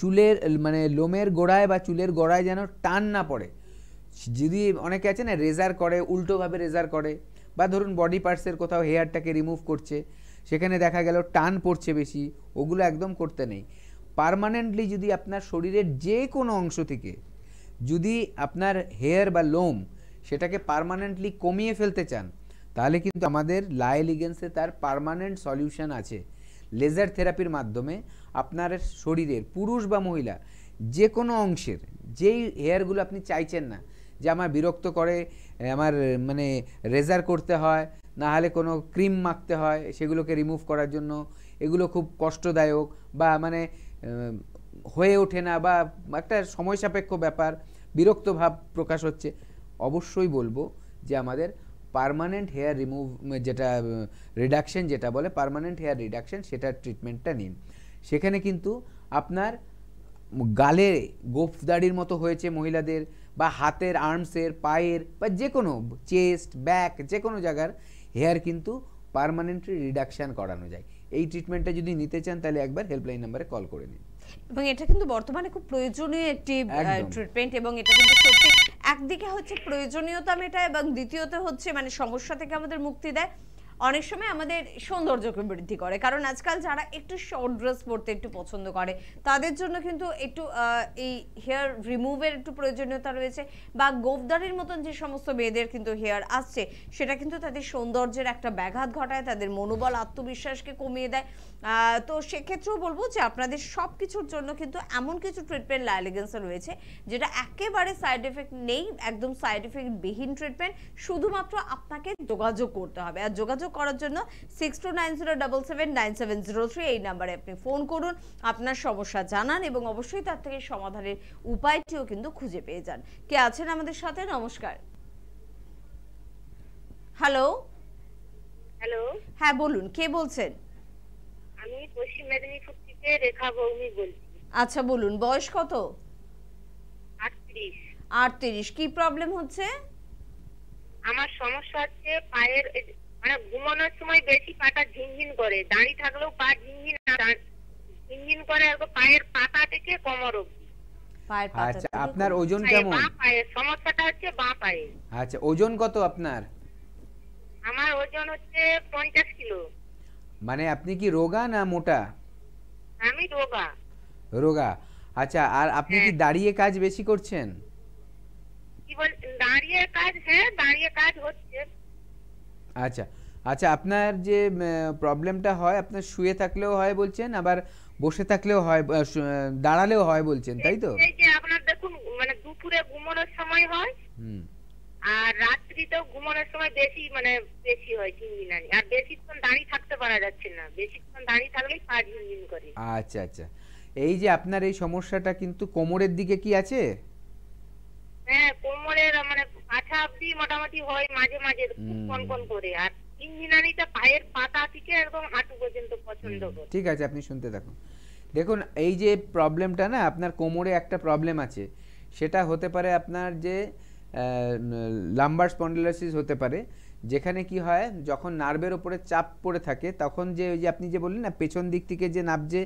চুলের মানে লোমের গোড়ায় বা চুলের গোড়ায় যেন টান না পড়ে। যদি অনেকে আছে না রেজার করে, উল্টোভাবে রেজার করে, বা ধরুন বডি পার্টসের কোথাও হেয়ারটাকে রিমুভ করছে, সেখানে দেখা গেল টান পড়ছে বেশি, ওগুলো একদম করতে নেই। পার্মানেন্টলি যদি আপনার শরীরের যে কোনো অংশ থেকে যদি আপনার হেয়ার বা লোম সেটাকে পার্মানেন্টলি কমিয়ে ফেলতে চান, তাহলে কিন্তু আমাদের লা এলিগেন্সে তার পার্মানেন্ট সলিউশন আছে। লেজার থেরাপির মাধ্যমে আপনার শরীরের পুরুষ বা মহিলা যে কোনো অংশের যেই হেয়ারগুলো আপনি চাইছেন না যে আমার বিরক্ত করে, আমার মানে রেজার করতে হয়, না হলে কোনো ক্রিম মাখতে হয় সেগুলোকে রিমুভ করার জন্য, এগুলো খুব কষ্টদায়ক বা মানে হয়ে ওঠে না, বা একটা সময় সাপেক্ষ ব্যাপার, বিরক্ত ভাব প্রকাশ হচ্ছে, অবশ্যই বলবো যে আমাদের পার্মানেন্ট হেয়ার রিমুভ যেটা রিডাকশন যেটা বলে পার্মানেন্ট হেয়ার রিডাকশন, সেটার ট্রিটমেন্টটা নিন। সেখানে কিন্তু আপনার গালে গোফদাড়ির মতো হয়েছে মহিলাদের, বা হাতের, আর্মসের, পায়ের, বা যে কোনো চেস্ট, ব্যাক, যে কোনো জায়গার হেয়ার কিন্তু পার্মানেন্টলি রিডাকশন করানো যায়। এই ট্রিটমেন্টটা যদি নিতে চান তাহলে একবার হেল্পলাইন নাম্বারে কল করে নিন। এবং এটা কিন্তু বর্তমানে খুব প্রয়োজনীয় একটি ট্রিটমেন্ট, এবং এটা কিন্তু সত্যি একদিকে হচ্ছে প্রয়োজনীয়তা মেটায় এবং দ্বিতীয়ত হচ্ছে মানে সমস্যা থেকে আমাদের মুক্তি দেয়। অনেক সময় আমাদের সৌন্দর্যকে বৃদ্ধি করে, কারণ আজকাল যারা একটু শর্ট ড্রেস পরতে একটু পছন্দ করে তাদের জন্য কিন্তু একটু এই হেয়ার রিমুভের একটু প্রয়োজনীয়তা রয়েছে, বা গোফদারির মতন যে সমস্ত মেয়েদের কিন্তু হেয়ার আসছে সেটা কিন্তু তাদের সৌন্দর্যের একটা ব্যাঘাত ঘটায়, তাদের মনোবল, আত্মবিশ্বাসকে কমিয়ে দেয়। তো সেক্ষেত্রেও বলবো যে আপনাদের সব কিছুর জন্য কিন্তু এমন কিছু ট্রিটমেন্ট লা এলিগেন্সে রয়েছে যেটা একেবারে সাইড এফেক্ট নেই, একদম সাইড এফেক্ট বিহীন ট্রিটমেন্ট। শুধুমাত্র আপনাকে যোগাযোগ করতে হবে, আর যোগাযোগ করার জন্য 6290779703 এই নাম্বারে আপনি ফোন করুন, আপনার সমস্যা জানান এবং অবশ্যই তার থেকে সমাধানের উপায়টিও কিন্তু খুঁজে পেয়ে যান। কে আছেন আমাদের সাথে? নমস্কার। হ্যালো। হ্যালো, হ্যাঁ বলুন, কে বলছেন? আমি পশ্চিম মেদিনীপুর থেকে রেখা ভৌমিক বলছি। আচ্ছা বলুন, বয়স কত? 38। 38। কি প্রবলেম হচ্ছে? আমার সমস্যা হচ্ছে পায়ের, মানে ঘুমানোর সময় বেশি পাটা ঝিনঝিন করে, দাঁড়িয়ে থাকলেও পা ঝিনঝিন করে, আর পায়ের পাতা থেকে কোমর অবধি। পায়ের পাতা। আচ্ছা, আপনার ওজন কেমন? বাঁ পায়ে সমস্যাটা হচ্ছে, বাঁ পায়ে। আচ্ছা, ওজন কত আপনার? আমার ওজন হচ্ছে 50 কিলো। মানে আপনি কি রোগা না মোটা? আমি রোগা। রোগা। আচ্ছা, আর আপনি কি দাঁড়িয়ে কাজ বেশি করছেন? কি দাঁড়িয়ে কাজ, হ্যাঁ দাঁড়িয়ে কাজ হচ্ছে। আচ্ছা আচ্ছা, আপনার যে প্রবলেমটা হয়, আপনার শুয়ে থাকলেও হয় বলছেন, আবার বসে থাকলেও হয়, দাঁড়ালেও হয় বলছেন, তাই তো? এই যে আপনার দেখুন মানে দুপুরে ঘুমানোর সময় হয়, আর রাত্রিতেও ঘুমানোর সময় বেশি হয় ঝিনঝিনানি, আর বেশিক্ষণ দাঁড়িয়ে থাকতে পারা যাচ্ছে না, বেশিক্ষণ দাঁড়িয়ে থাকলেই পা ঝিনঝিন করে। আচ্ছা আচ্ছা, এই যে আপনার এই সমস্যাটা কিন্তু কোমরের দিকে কি আছে? হ্যাঁ, কোমরের মানে পাছা অবধি মোটামুটি হয়, মাঝে মাঝে খুব কনকন করে, আর ঝিনঝিনানিটা পায়ের পাতা থেকে একদম হাঁটু পর্যন্ত পছন্দ করে। ঠিক আছে, আপনি শুনতে থাকুন। দেখুন, এই যে প্রবলেমটা না, আপনার কোমরে একটা প্রবলেম আছে, সেটা হতে পারে আপনার যে লাম্বার স্পন্ডিলোসিস হতে পারে, যেখানে কি হয় যখন নার্ভের ওপরে চাপ পড়ে থাকে তখন যে ওই যে আপনি যে বললেন না পেছন দিক থেকে যে নাবজে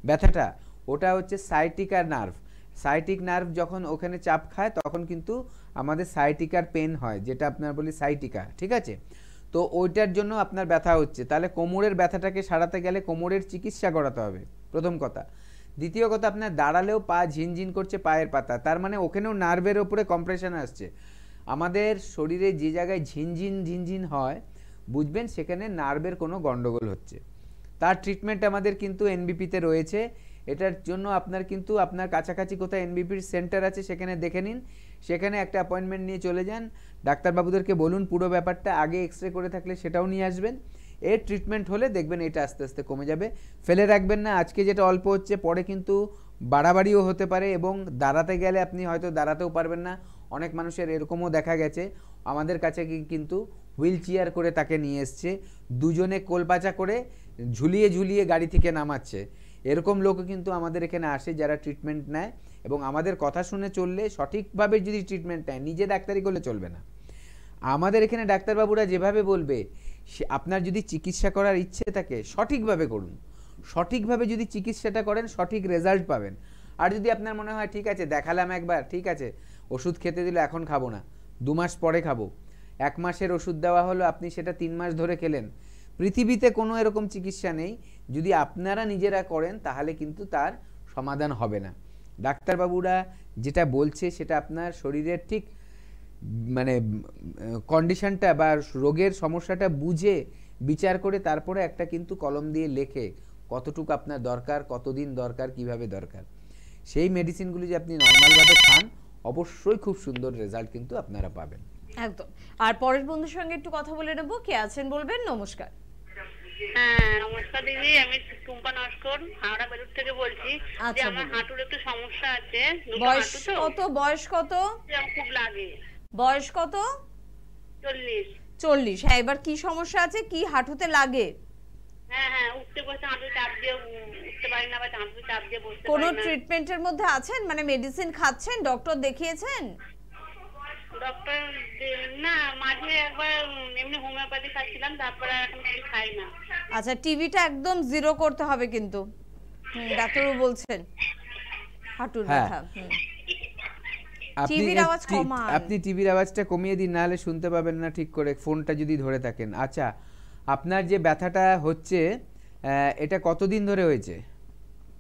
ব্যথাটা, ওটা হচ্ছে সাইটিকার নার্ভ। সাইটিক নার্ভ যখন ওখানে চাপ খায় তখন কিন্তু আমাদের সাইটিকার পেন হয়, যেটা আপনার বলি সাইটিকা, ঠিক আছে? তো ওইটার জন্য আপনার ব্যথা হচ্ছে। তাহলে কোমরের ব্যথাটাকে সারাতে গেলে কোমরের চিকিৎসা করাতে হবে, প্রথম কথা। দ্বিতীয় কথা, আপনার দাঁড়ালেও পা ঝিনঝিন করছে পায়ের পাতা, তার মানে ওখানেও নার্ভের ওপরে কম্প্রেশন আসছে। আমাদের শরীরে যে জায়গায় ঝিনঝিন ঝিনঝিন হয় বুঝবেন সেখানে নার্ভের কোনো গন্ডগোল হচ্ছে। তার ট্রিটমেন্ট আমাদের কিন্তু এনবিপিতে রয়েছে। এটার জন্য আপনার কিন্তু আপনার কাছাকাছি কোথায় এনবিপির সেন্টার আছে সেখানে দেখে নিন, সেখানে একটা অ্যাপয়েন্টমেন্ট নিয়ে চলে যান, ডাক্তারবাবুদেরকে বলুন পুরো ব্যাপারটা, আগে এক্সরে করে থাকলে সেটাও নিয়ে আসবেন। এর ট্রিটমেন্ট হলে দেখবেন এটা আস্তে আস্তে কমে যাবে। ফেলে রাখবেন না, আজকে যেটা অল্প হচ্ছে পরে কিন্তু বাড়াবাড়িও হতে পারে, এবং দাঁড়াতে গেলে আপনি হয়তো দাঁড়াতেও পারবেন না। অনেক মানুষের এরকমও দেখা গেছে, আমাদের কাছে কিন্তু হুইল চেয়ার করে তাকে নিয়ে এসছে, দুজনে কোলপাচা করে ঝুলিয়ে ঝুলিয়ে গাড়ি থেকে নামাচ্ছে। এরকম লোকও কিন্তু আমাদের এখানে আসে যারা ট্রিটমেন্ট নেয়, এবং আমাদের কথা শুনে চললে, সঠিকভাবে যদি ট্রিটমেন্ট নেয়, নিজে ডাক্তারি করলে চলবে না। আমাদের এখানে ডাক্তারবাবুরা যেভাবে বলবে, আপনার যদি চিকিৎসা করার ইচ্ছে থাকে সঠিকভাবে করুন, সঠিকভাবে যদি চিকিৎসাটা করেন সঠিক রেজাল্ট পাবেন। আর যদি আপনার মনে হয় ঠিক আছে দেখালাম একবার, ঠিক আছে ওষুধ খেতে দিলে এখন খাবো না, 2 মাস পরে খাবো, 1 মাসের ওষুধ দেওয়া হলো, আপনি সেটা 3 মাস ধরে খেলেন, পৃথিবীতে কোনো এরকম চিকিৎসা নেই। যদি আপনারা নিজেরা করেন তাহলে কিন্তু তার সমাধান হবে না। ডাক্তারবাবুরা যেটা বলছে সেটা আপনার শরীরের ঠিক মানে কন্ডিশনটা বা রোগের সমস্যাটা বুঝে বিচার করে তারপরে একটা কিন্তু কলম দিয়ে লেখে কতটুকু আপনার দরকার, কতদিন দরকার, কিভাবে দরকার। সেই মেডিসিনগুলি যে আপনি নর্মালভাবে খান, অবশ্যই খুব সুন্দর রেজাল্ট কিন্তু আপনারা পাবেন। একদম। আর পরের বন্ধুর সঙ্গে একটু কথা বলে নেব। কে আছেন বলবেন? নমস্কার। হ্যাঁ নমস্কার দিদি, আমি টুম্পা নস্কর হাওড়া বেলুর থেকে বলছি। যে আমার হাঁটুর একটু সমস্যা আছে। বয়স কত? বয়স কত? খুব লাগে। বয়স কত? 40। 40। হ্যাঁ, এবার কি সমস্যা আছে, কি হাঁটুতে লাগে? হ্যাঁ হ্যাঁ, উঠতে বসতে হাঁটু চাপ দিয়ে উঠতে পারি না, বা হাঁটু চাপ দিয়ে বসতে পারি না। কোনো ট্রিটমেন্টের মধ্যে আছেন, মানে মেডিসিন খাচ্ছেন, ডক্টর দেখিয়েছেন? ডক্টর না, মাঝে একবার এমনি হোমিওপ্যাথি খাচ্ছিলাম, তারপরে এখন কিছু খাই না। আচ্ছা, টিভিটা একদম জিরো করতে হবে কিন্তু, ডাক্তারও বলছেন হাঁটুর ব্যথা। আপনি টিভির আওয়াজটা কমিয়ে দিন, নাহলে শুনতে পাবেন না ঠিক করে, ফোনটা যদি ধরে থাকেন। আচ্ছা, আপনার যে ব্যথাটা হচ্ছে এটা কতদিন ধরে হয়েছে?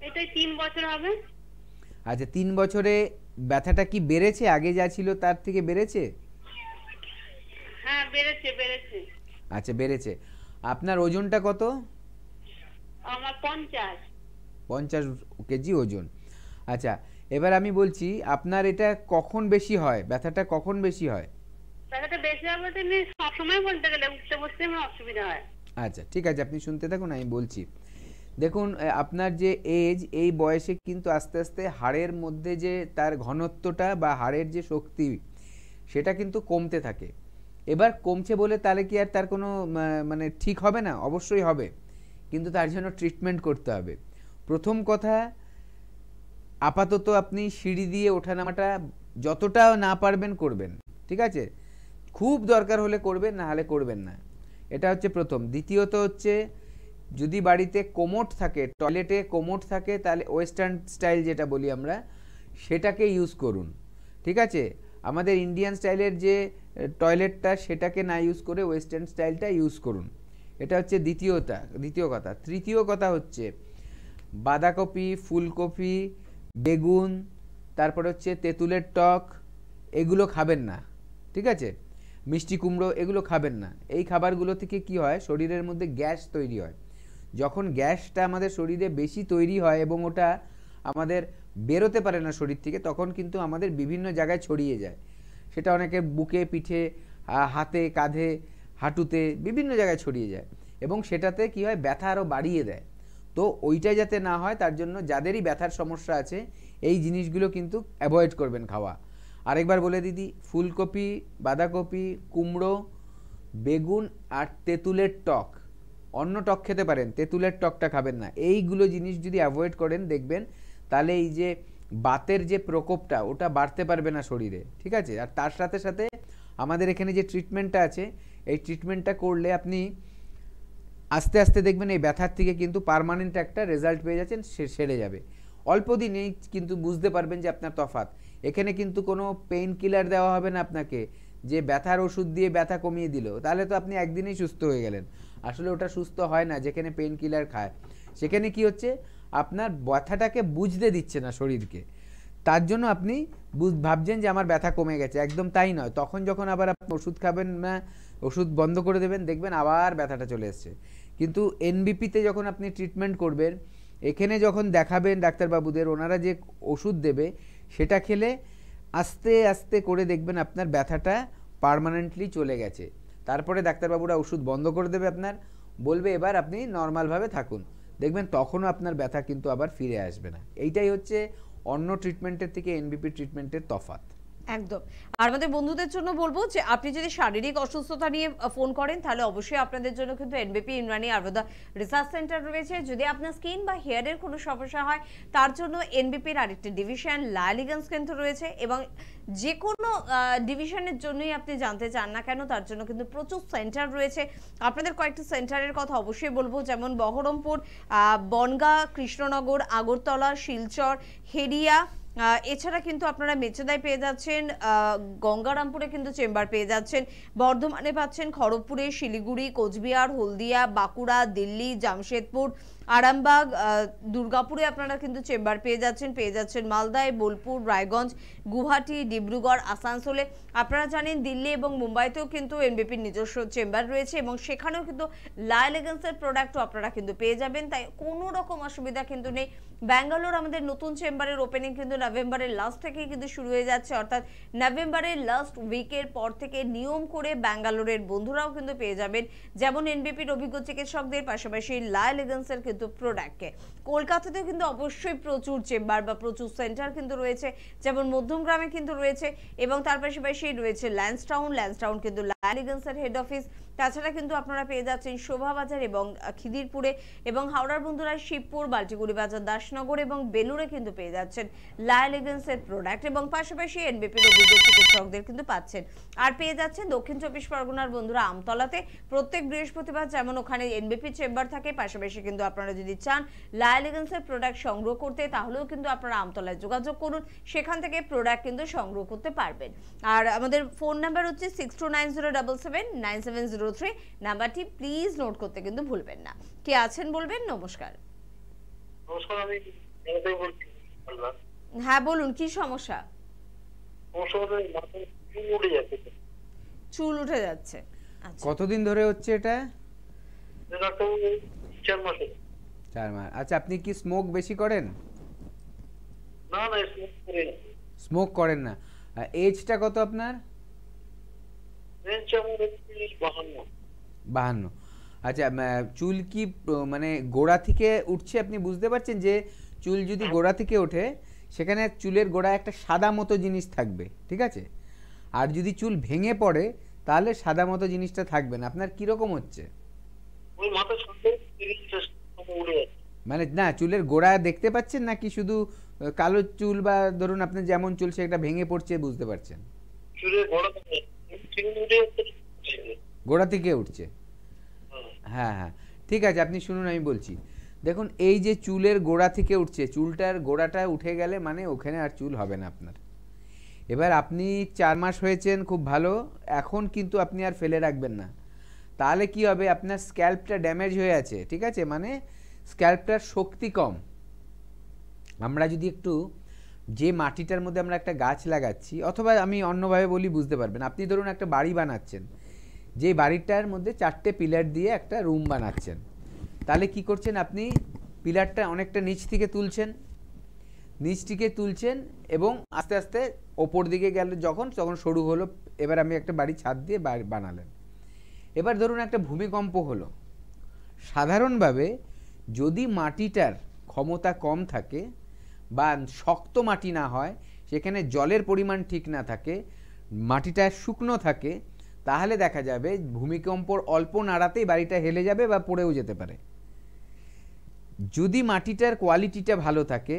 এটা 3 বছর হবে। আচ্ছা, 3 বছরে ব্যথাটা কি বেড়েছে? আগে যা ছিল তার থেকে বেড়েছে? হ্যাঁ বেড়েছে। আচ্ছা, বেড়েছে। আপনার ওজনটা কত? আমার 50 কেজি ওজন। আচ্ছা, এবার আমি বলছি আপনার এটা কখন বেশি হয়, ব্যথাটা কখন বেশি হয়? ব্যথাটা বেশি হয় বলতে সব সময় বলতে গেলে উঠতে বসতে আমার অসুবিধা হয়। আচ্ছা ঠিক আছে, আপনি শুনতে থাকুন, আমি বলছি। দেখুন, আপনার যে এজ, এই বয়সে কিন্তু আস্তে আস্তে হাড়ের মধ্যে যে তার ঘনত্বটা বা হাড়ের যে শক্তি সেটা কিন্তু কমতে থাকে। এবার কমছে বলে তাহলে কি আর তার কোনো মানে ঠিক হবে না? অবশ্যই হবে, কিন্তু তার জন্য ট্রিটমেন্ট করতে হবে। প্রথম কথা, আপাতত আপনি সিঁড়ি দিয়ে ওঠানামাটা যতটা না পারবেন করবেন, ঠিক আছে? খুব দরকার হলে করবেন, না হলে করবেন না, এটা হচ্ছে প্রথম। দ্বিতীয়ত হচ্ছে, যদি বাড়িতে কোমোড থাকে, টয়লেটে কোমোড থাকে, তাহলে ওয়েস্টার্ন স্টাইল যেটা বলি আমরা, সেটাকে ইউজ করুন, ঠিক আছে? আমাদের ইন্ডিয়ান স্টাইলের যে টয়লেটটা সেটাকে না ইউজ করে ওয়েস্টার্ন স্টাইলটা ইউজ করুন। এটা হচ্ছে দ্বিতীয় কথা। তৃতীয় কথা হচ্ছে, বাঁধাকপি, ফুলকপি, বেগুন, তারপরে হচ্ছে তেঁতুলের টক, এগুলো খাবেন না, ঠিক আছে? মিষ্টি কুমড়ো এগুলো খাবেন না। এই খাবারগুলো থেকে কি হয়, শরীরের মধ্যে গ্যাস তৈরি হয়। যখন গ্যাসটা আমাদের শরীরে বেশি তৈরি হয় এবং ওটা আমাদের বেরোতে পারে না শরীর থেকে, তখন কিন্তু আমাদের বিভিন্ন জায়গায় ছড়িয়ে যায়। সেটা অনেকের বুকে, পিঠে, হাতে, কাঁধে, হাঁটুতে বিভিন্ন জায়গায় ছড়িয়ে যায় এবং সেটাতে কি হয়, ব্যথা আরও বাড়িয়ে দেয়। তো ওইটা যাতে না হয় তার জন্য যাদেরই ব্যথার সমস্যা আছে এই জিনিসগুলো কিন্তু অ্যাভয়েড করবেন খাওয়া। আরেকবার বলে দিদি, ফুলকপি, বাঁধাকপি, কুমড়ো, বেগুন আর তেঁতুলের টক, অন্য টক খেতে পারেন, তেঁতুলের টকটা খাবেন না। এইগুলো জিনিস যদি অ্যাভয়েড করেন দেখবেন তাহলে এই যে বাতের যে প্রকোপটা ওটা বাড়তে পারবে না শরীরে, ঠিক আছে? আর তার সাথে সাথে আমাদের এখানে যে ট্রিটমেন্টটা আছে এই ট্রিটমেন্টটা করলে আপনি আস্তে আস্তে দেখবেন এই ব্যথার থেকে কিন্তু পার্মানেন্ট একটা রেজাল্ট পেয়ে যাচ্ছেন, সেরে যাবে। অল্প দিনেই কিন্তু বুঝতে পারবেন যে আপনার তফাৎ। এখানে কিন্তু কোনো পেইন কিলার দেওয়া হবে না আপনাকে যে ব্যথার ওষুধ দিয়ে ব্যথা কমিয়ে দিল, তাহলে তো আপনি একদিনেই সুস্থ হয়ে গেলেন। আসলে ওটা সুস্থ হয় না যেখানে পেইন কিলার খায়। সেখানে কি হচ্ছে, আপনার ব্যথাটাকে বুঝতে দিচ্ছে না শরীরকে, তার জন্য আপনি ভাবছেন যে আমার ব্যথা কমে গেছে, একদম তাই নয়। তখন যখন আবার আপনি ওষুধ খাবেন না, ওষুধ বন্ধ করে দেবেন, দেখবেন আবার ব্যথাটা চলে এসছে। কিন্তু এনবিপিতে যখন আপনি ট্রিটমেন্ট করবেন, এখানে যখন দেখাবেন ডাক্তারবাবুদের, ওনারা যে ওষুধ দেবে সেটা খেলে আস্তে আস্তে করে দেখবেন আপনার ব্যথাটা পার্মানেন্টলি চলে গেছে। তারপরে ডাক্তারবাবুরা ওষুধ বন্ধ করে দেবে আপনার, বলবে এবার আপনি নর্মালভাবে থাকুন, দেখবেন তখনও আপনার ব্যথা কিন্তু আবার ফিরে আসবে না। এইটাই হচ্ছে অন্য ট্রিটমেন্টের থেকে এনবিপি ট্রিটমেন্টের তফাৎ। একদম। আর আমাদের বন্ধুদের জন্য বলবো যে আপনি যদি শারীরিক অসুস্থতা নিয়ে ফোন করেন তাহলে অবশ্যই আপনাদের জন্য কিন্তু এনবিপি ইমরানি আয়ুর্বেদা রিসার্চ সেন্টার রয়েছে। যদি আপনার স্কিন বা হেয়ারের কোনো সমস্যা হয় তার জন্য এনবিপির আরেকটি ডিভিশন লালিগঞ্জ কিন্তু রয়েছে, এবং যে কোনো ডিভিশনের জন্যই আপনি জানতে চান না কেন তার জন্য কিন্তু প্রচুর সেন্টার রয়েছে। আপনাদের কয়েকটি সেন্টারের কথা অবশ্যই বলবো, যেমন বহরমপুর, বনগাঁ, কৃষ্ণনগর, আগরতলা, শিলচর, হেরিয়া, এছাড়া কিন্তু আপনারা মেচেদায় পেয়ে যাচ্ছেন, গঙ্গারামপুরে কিন্তু চেম্বার পেয়ে যাচ্ছেন, বর্ধমানে পাচ্ছেন, খড়গপুরে, শিলিগুড়ি, কোচবিহার, হলদিয়া, বাঁকুড়া, দিল্লি, জামশেদপুর, আরামবাগ, দুর্গাপুরে আপনারা কিন্তু চেম্বার পেয়ে যাচ্ছেন মালদায়, বোলপুর, রায়গঞ্জ, গুয়াহাটি, ডিব্রুগড়, আসানসোলে। আপনারা জানেন দিল্লি এবং মুম্বাইতেও কিন্তু এনবিপির নিজস্ব চেম্বার রয়েছে এবং সেখানেও কিন্তু লাইলেগেন্সের প্রোডাক্টও আপনারা কিন্তু পেয়ে যাবেন, তাই কোনো রকম অসুবিধা কিন্তু নেই। ব্যাঙ্গালোর আমাদের নতুন চেম্বারের ওপেনিং কিন্তু নভেম্বরের লাস্ট থেকেই কিন্তু শুরু হয়ে যাচ্ছে, অর্থাৎ নভেম্বরের লাস্ট উইকের পর থেকে নিয়ম করে ব্যাঙ্গালোরের বন্ধুরাও কিন্তু পেয়ে যাবেন যেমন এনবিপির অভিজ্ঞ চিকিৎসকদের, পাশাপাশি লাইলেগেন্সের কিন্তু প্রোডাক্টকে। কলকাতাতেও কিন্তু অবশ্যই প্রচুর চেম্বার বা প্রচুর সেন্টার কিন্তু রয়েছে, যেমন মধ্যমগ্রামে কিন্তু রয়েছে, এবং তার পাশাপাশি রয়েছে ল্যান্সটাউন কিন্তু লাইলেগেন্সের হেড অফিস। তাছাড়া কিন্তু আপনারা পেয়ে যাচ্ছেন শোভাবাজার এবং খিদিরপুরে, এবং হাওড়ার বন্ধুরা শিবপুর, বাল্টিগুড়ি বাজার, দাসনগর এবং বেলুড়ে কিন্তু পেয়ে যাচ্ছেন লাইলেগেন্সের প্রোডাক্ট, এবং পাশাপাশি এনবিপির অভিজ্ঞ চিকিৎসকদের কিন্তু পাচ্ছেন। আর পেয়ে যাচ্ছেন দক্ষিণ চব্বিশ পরগনার বন্ধুরা আমতলাতে প্রত্যেক বৃহস্পতিবার, যেমন ওখানে এনবিপি চেম্বার থাকে, পাশাপাশি কিন্তু আপনারা যদি চান লাইলেগেন্সের প্রোডাক্ট সংগ্রহ করতে তাহলেও কিন্তু আপনারা আমতলায় যোগাযোগ করুন, সেখান থেকে প্রোডাক্ট কিন্তু সংগ্রহ করতে পারবেন। আর আমাদের ফোন নাম্বার হচ্ছে 6290779703, নাম্বারটি প্লিজ নোট করতে কিন্তু ভুলবেন না। কে আছেন বলবেন? নমস্কার। নমস্কার, আমি বলছি। হ্যাঁ বলুন, কি সমস্যা? চুল উঠে যাচ্ছে। আচ্ছা, কতদিন ধরে হচ্ছে এটা? 4 মাস। আচ্ছা, আপনি কি স্মোক বেশি করেন? না, স্মোক করেন না। এজটা কত আপনার? 52। আচ্ছা, চুল কি মানে গোড়া থেকে উঠছে? আপনি বুঝতে পারছেন যে চুল যদি গোড়া থেকে ওঠে সেখানে চুলের গোড়ায় একটা সাদা মতো জিনিস থাকবে, ঠিক আছে? আর যদি চুল ভেঙে পড়ে তাহলে সাদা মতো জিনিসটা থাকবে না। আপনার কিরকম হচ্ছে? মানে না, চুলের গোড়া দেখতে পাচ্ছেন নাকি শুধু কালো চুল, বা ধরুন আপনার যেমন চুল সেটা ভেঙে পড়ছে বুঝতে পারছেন? গোড়া থেকে উঠছে। হ্যাঁ হ্যাঁ, ঠিক আছে, আপনি শুনুন আমি বলছি। দেখুন, এই যে চুলের গোড়া থেকে উঠছে, চুলটার গোড়াটা উঠে গেলে মানে ওখানে আর চুল হবে না আপনার। এবার আপনি 4 মাস হয়েছেন, খুব ভালো, এখন কিন্তু আপনি আর ফেলে রাখবেন না। তাহলে কি হবে, আপনার স্ক্যাল্পটা ড্যামেজ হয়ে আছে, ঠিক আছে? মানে স্ক্যাল্পটার শক্তি কম। আমরা যদি একটু যে মাটিটার মধ্যে আমরা একটা গাছ লাগাচ্ছি, অথবা আমি অন্যভাবে বলি বুঝতে পারবেন, আপনি ধরুন একটা বাড়ি বানাচ্ছেন, যে বাড়িটার মধ্যে 4টে পিলার দিয়ে একটা রুম বানাচ্ছেন, তাহলে কি করছেন আপনি পিলারটা অনেকটা নিচ থেকে তুলছেন এবং আস্তে আস্তে ওপর দিকে গেল, যখন সরু হলো, এবার আমি একটা বাড়ি ছাদ দিয়ে বানালেন। এবার ধরুন একটা ভূমিকম্প হলো, সাধারণভাবে যদি মাটিটার ক্ষমতা কম থাকে বা শক্ত মাটি না হয়, সেখানে জলের পরিমাণ ঠিক না থাকে, মাটিটা শুকনো থাকে, তাহলে দেখা যাবে ভূমিকম্পর অল্প নাড়াতেই বাড়িটা হেলে যাবে বা পড়েও যেতে পারে। যদি মাটিটার কোয়ালিটিটা ভালো থাকে,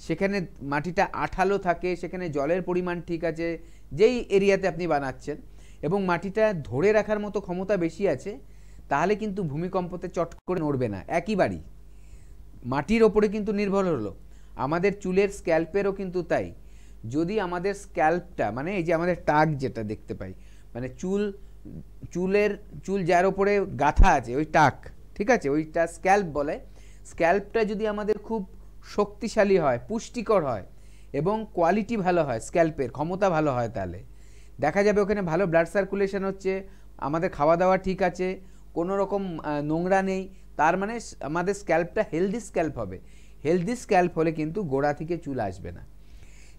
সেখানে মাটিটা আঠালো থাকে, সেখানে জলের পরিমাণ ঠিক আছে, যেই এরিয়াতে আপনি বানাচ্ছেন, এবং মাটিটা ধরে রাখার মতো ক্ষমতা বেশি আছে, তাহলে কিন্তু ভূমিকম্পতে চট করে নড়বে না। একই বাড়ি মাটির ওপরে কিন্তু নির্ভর হলো। আমাদের চুলের স্ক্যাল্পেরও কিন্তু তাই। যদি আমাদের স্ক্যাল্পটা, মানে এই যে আমাদের টাক যেটা দেখতে পাই, মানে চুল যার ওপরে গাঁথা আছে ওই টাক, ঠিক আছে, ওইটা স্ক্যাল্প বলে। স্ক্যাল্পটা যদি আমাদের খুব শক্তিশালী হয়, পুষ্টিকর হয় এবং কোয়ালিটি ভালো হয়, স্ক্যাল্পের ক্ষমতা ভালো হয়, তাহলে দেখা যাবে ওখানে ভালো ব্লাড সার্কুলেশন হচ্ছে, আমাদের খাওয়া দাওয়া ঠিক আছে, কোনো রকম নোংরা নেই, তার মানে আমাদের স্ক্যাল্পটা হেলদি স্ক্যাল্প হবে। হেলদি স্ক্যাল্প হলে কিন্তু গোড়া থেকে চুল আসবে না।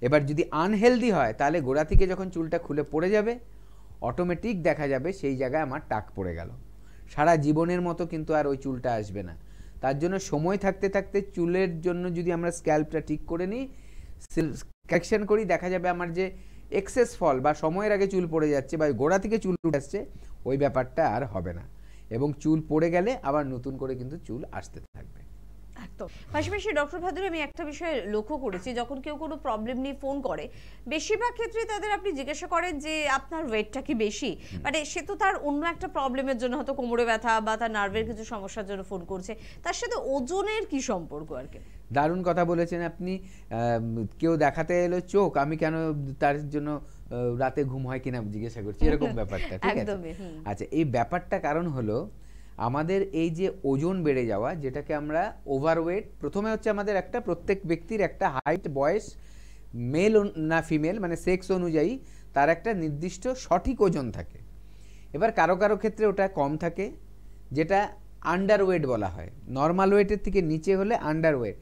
এবার যদি আনহেলদি হয়, তাহলে গোড়া থেকে যখন চুলটা খুলে পড়ে যাবে, অটোমেটিক দেখা যাবে সেই জায়গায় আমার টাক পড়ে গেল, সারা জীবনের মতো কিন্তু আর ওই চুলটা আসবে না। তার জন্য সময় থাকতে থাকতে চুলের জন্য যদি আমরা স্ক্যাল্পটা ঠিক করে নিই, কারেকশন করি, দেখা যাবে আমার যে এক্সেস ফল বা সময়ের আগে চুল পড়ে যাচ্ছে বা গোড়া থেকে চুল উঠে আসছে, ওই ব্যাপারটা আর হবে না, এবং চুল পড়ে গেলে আবার নতুন করে কিন্তু চুল আসতে থাকবে। একদম। পাশাপাশি ডক্টর ভাদুরী, আমি একটা বিষয় লক্ষ্য করেছি, যখন কেউ কোনো প্রবলেম নিয়ে ফোন করে, বেশিরভাগ ক্ষেত্রে তাদের আপনি জিজ্ঞাসা করেন যে আপনার ওয়েটটা কি বেশি, মানে সে তো তার অন্য একটা প্রবলেমের জন্য, হয়তো কোমরে ব্যথা বা তার নার্ভের কিছু সমস্যার জন্য ফোন করছে, তার সাথে ওজনের কি সম্পর্ক আর কি? দারুণ কথা বলেছেন আপনি। কেউ দেখাতে এলো চোখ, আমি কেন তার জন্য রাতে ঘুম হয় কিনা জিজ্ঞাসা করছি, এরকম ব্যাপারটা, ঠিক আছে? আচ্ছা, এই ব্যাপারটা কারণ হলো আমাদের এই যে ওজন বেড়ে যাওয়া, যেটাকে আমরা ওভারওয়েট, প্রথমে হচ্ছে আমাদের একটা প্রত্যেক ব্যক্তির একটা হাইট, বয়স, মেল না ফিমেল, মানে সেক্স অনুযায়ী তার একটা নির্দিষ্ট সঠিক ওজন থাকে। এবার কারো কারো ক্ষেত্রে ওটা কম থাকে, যেটা আন্ডারওয়েট বলা হয়। নর্মাল ওয়েটের থেকে নিচে হলে আন্ডারওয়েট,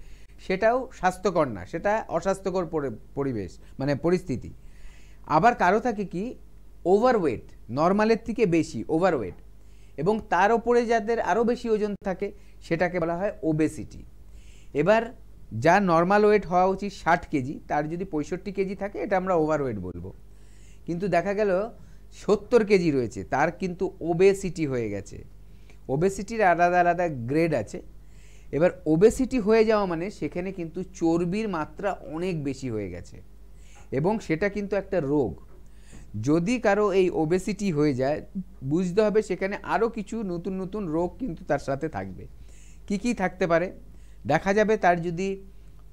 সেটাও স্বাস্থ্যকর না, সেটা অস্বাস্থ্যকর পরিবেশ, মানে পরিস্থিতি। আবার কারো থাকে কি ওভারওয়েট, নর্মালের থেকে বেশি ওভারওয়েট, এবং তার ওপরে যাদের আরও বেশি ওজন থাকে, সেটাকে বলা হয় ওবেসিটি। এবার যার নর্মাল ওয়েট হওয়া উচিত 60 কেজি, তার যদি 65 কেজি থাকে, এটা আমরা ওভারওয়েট বলবো। কিন্তু দেখা গেল 70 কেজি রয়েছে, তার কিন্তু ওবেসিটি হয়ে গেছে। ওবেসিটির আলাদা আলাদা গ্রেড আছে। এবার ওবেসিটি হয়ে যাওয়া মানে সেখানে কিন্তু চর্বির মাত্রা অনেক বেশি হয়ে গেছে, এবং সেটা কিন্তু একটা রোগ। যদি কারো এই ওবেসিটি হয়ে যায়, বুঝতে হবে সেখানে আরও কিছু নতুন নতুন রোগ কিন্তু তার সাথে থাকবে। কি কি থাকতে পারে? দেখা যাবে তার যদি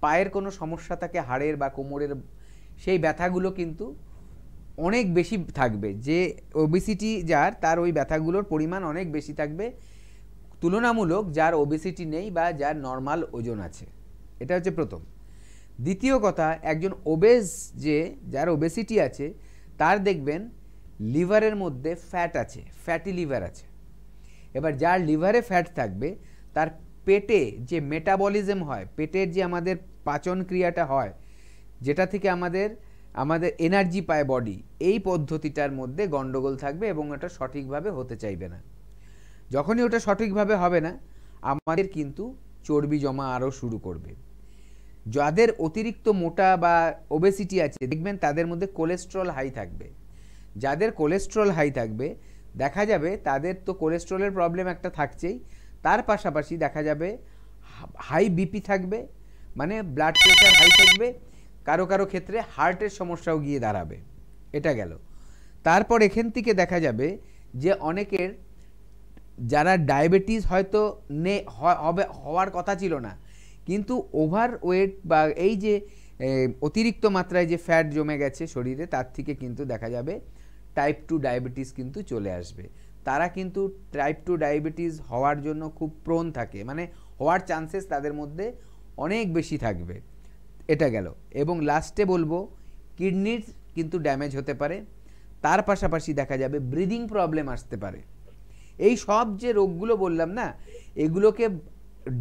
পায়ের কোনো সমস্যা থাকে, হাড়ের বা কোমরের, সেই ব্যথাগুলো কিন্তু অনেক বেশি থাকবে। যে ওবেসিটি যার, তার ওই ব্যথাগুলোর পরিমাণ অনেক বেশি থাকবে তুলনামূলক যার ওবেসিটি নেই বা যার নর্মাল ওজন আছে। এটা হচ্ছে প্রথম। দ্বিতীয় কথা, একজন ওবেস, যার ওবেসিটি আছে, তার দেখবেন লিভারের মধ্যে ফ্যাট আছে, ফ্যাটি লিভার আছে। এবার যার লিভারে ফ্যাট থাকবে, তার পেটে যে মেটাবলিজম হয়, পেটের যে আমাদের পাচন ক্রিয়াটা হয়, যেটা থেকে আমাদের এনার্জি পায় বডি, এই পদ্ধতিটার মধ্যে গন্ডগোল থাকবে এবং এটা সঠিকভাবে হতে চাইবে না। যখনই ওটা সঠিকভাবে হবে না, আমাদের কিন্তু চর্বি জমা আরও শুরু করবে। যাদের অতিরিক্ত মোটা বা ওবেসিটি আছে, দেখবেন তাদের মধ্যে কোলেস্ট্রল হাই থাকবে। যাদের কোলেস্ট্রল হাই থাকবে, দেখা যাবে তাদের তো কোলেস্ট্রলের প্রবলেম একটা থাকছেই, তার পাশাপাশি দেখা যাবে হাই বিপি থাকবে, মানে ব্লাড প্রেশার হাই থাকবে। কারো কারো ক্ষেত্রে হার্টের সমস্যাও গিয়ে দাঁড়াবে। এটা গেল। তারপর এখান থেকে দেখা যাবে যে অনেকের যারা ডায়াবেটিস হয়তো হওয়ার কথা ছিল না, কিন্তু ওভার ওয়েট বা এই যে অতিরিক্ত মাত্রায় যে ফ্যাট জমে গেছে শরীরে, তার থেকে কিন্তু দেখা যাবে টাইপ 2 ডায়াবেটিস কিন্তু চলে আসবে। তারা কিন্তু টাইপ 2 ডায়াবেটিস হওয়ার জন্য খুব প্রোন থাকে, মানে হওয়ার চান্সেস তাদের মধ্যে অনেক বেশি থাকবে। এটা গেল। এবং লাস্টে বলবো কিডনির কিন্তু ড্যামেজ হতে পারে, তার পাশাপাশি দেখা যাবে ব্রিদিং প্রবলেম আসতে পারে। এই সব যে রোগগুলো বললাম না, এগুলোকে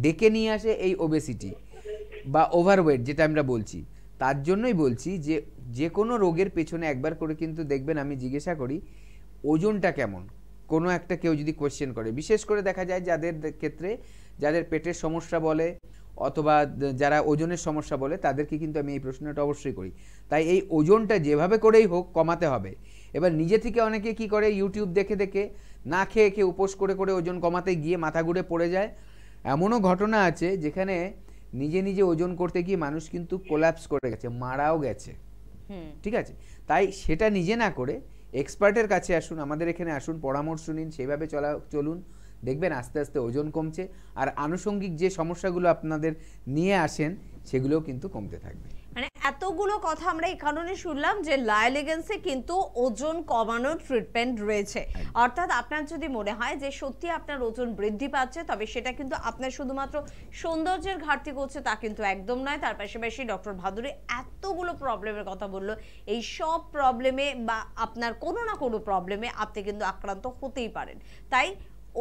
ডেকে নিয়ে আসে এই ওবেসিটি বা ওভারওয়েট যেটা আমরা বলছি। তার জন্যই বলছি যে যে কোনো রোগের পেছনে একবার করে কিন্তু দেখবেন, আমি জিজ্ঞাসা করি ওজনটা কেমন, কোনো একটা কেউ যদি কোয়েশ্চেন করে, বিশেষ করে দেখা যায় যাদের ক্ষেত্রে যাদের পেটের সমস্যা বলে অথবা যারা ওজনের সমস্যা বলে, তাদেরকে কিন্তু আমি এই প্রশ্নটা অবশ্যই করি। তাই এই ওজনটা যেভাবে করেই হোক কমাতে হবে। এবার নিজে থেকে অনেকে কি করে, ইউটিউব দেখে দেখে না খেয়ে খেয়ে উপোস করে করে ওজন কমাতে গিয়ে মাথা ঘুরে পড়ে যায়। এমনও ঘটনা আছে যেখানে নিজে নিজে ওজন করতে গিয়ে মানুষ কিন্তু কোল্যাপস করে গেছে, মারাও গেছে। ঠিক আছে, তাই সেটা নিজে না করে এক্সপার্টের কাছে আসুন, আমাদের এখানে আসুন, পরামর্শ নিন, সেইভাবে চলুন, দেখবেন আস্তে আস্তে ওজন কমছে। আর আনুষঙ্গিক যে সমস্যাগুলো আপনাদের নিয়ে আসেন সেগুলোও কিন্তু কমতে থাকবে। মানে এতগুলো কথা আমরা এই কারণে শুনলাম যে লাইলিগেন্সে কিন্তু ওজন কমানোর ট্রিটমেন্ট রয়েছে। অর্থাৎ আপনার যদি মনে হয় যে সত্যি আপনার ওজন বৃদ্ধি পাচ্ছে, তবে সেটা কিন্তু আপনার শুধুমাত্র সৌন্দর্যের ঘাটতি করছে তা কিন্তু একদম নয়। তার পাশাপাশি ডক্টর ভাদুরী এতগুলো প্রবলেমের কথা বললো, এই সব প্রবলেমে বা আপনার কোনো না কোনো প্রবলেমে আপনি কিন্তু আক্রান্ত হতেই পারেন। তাই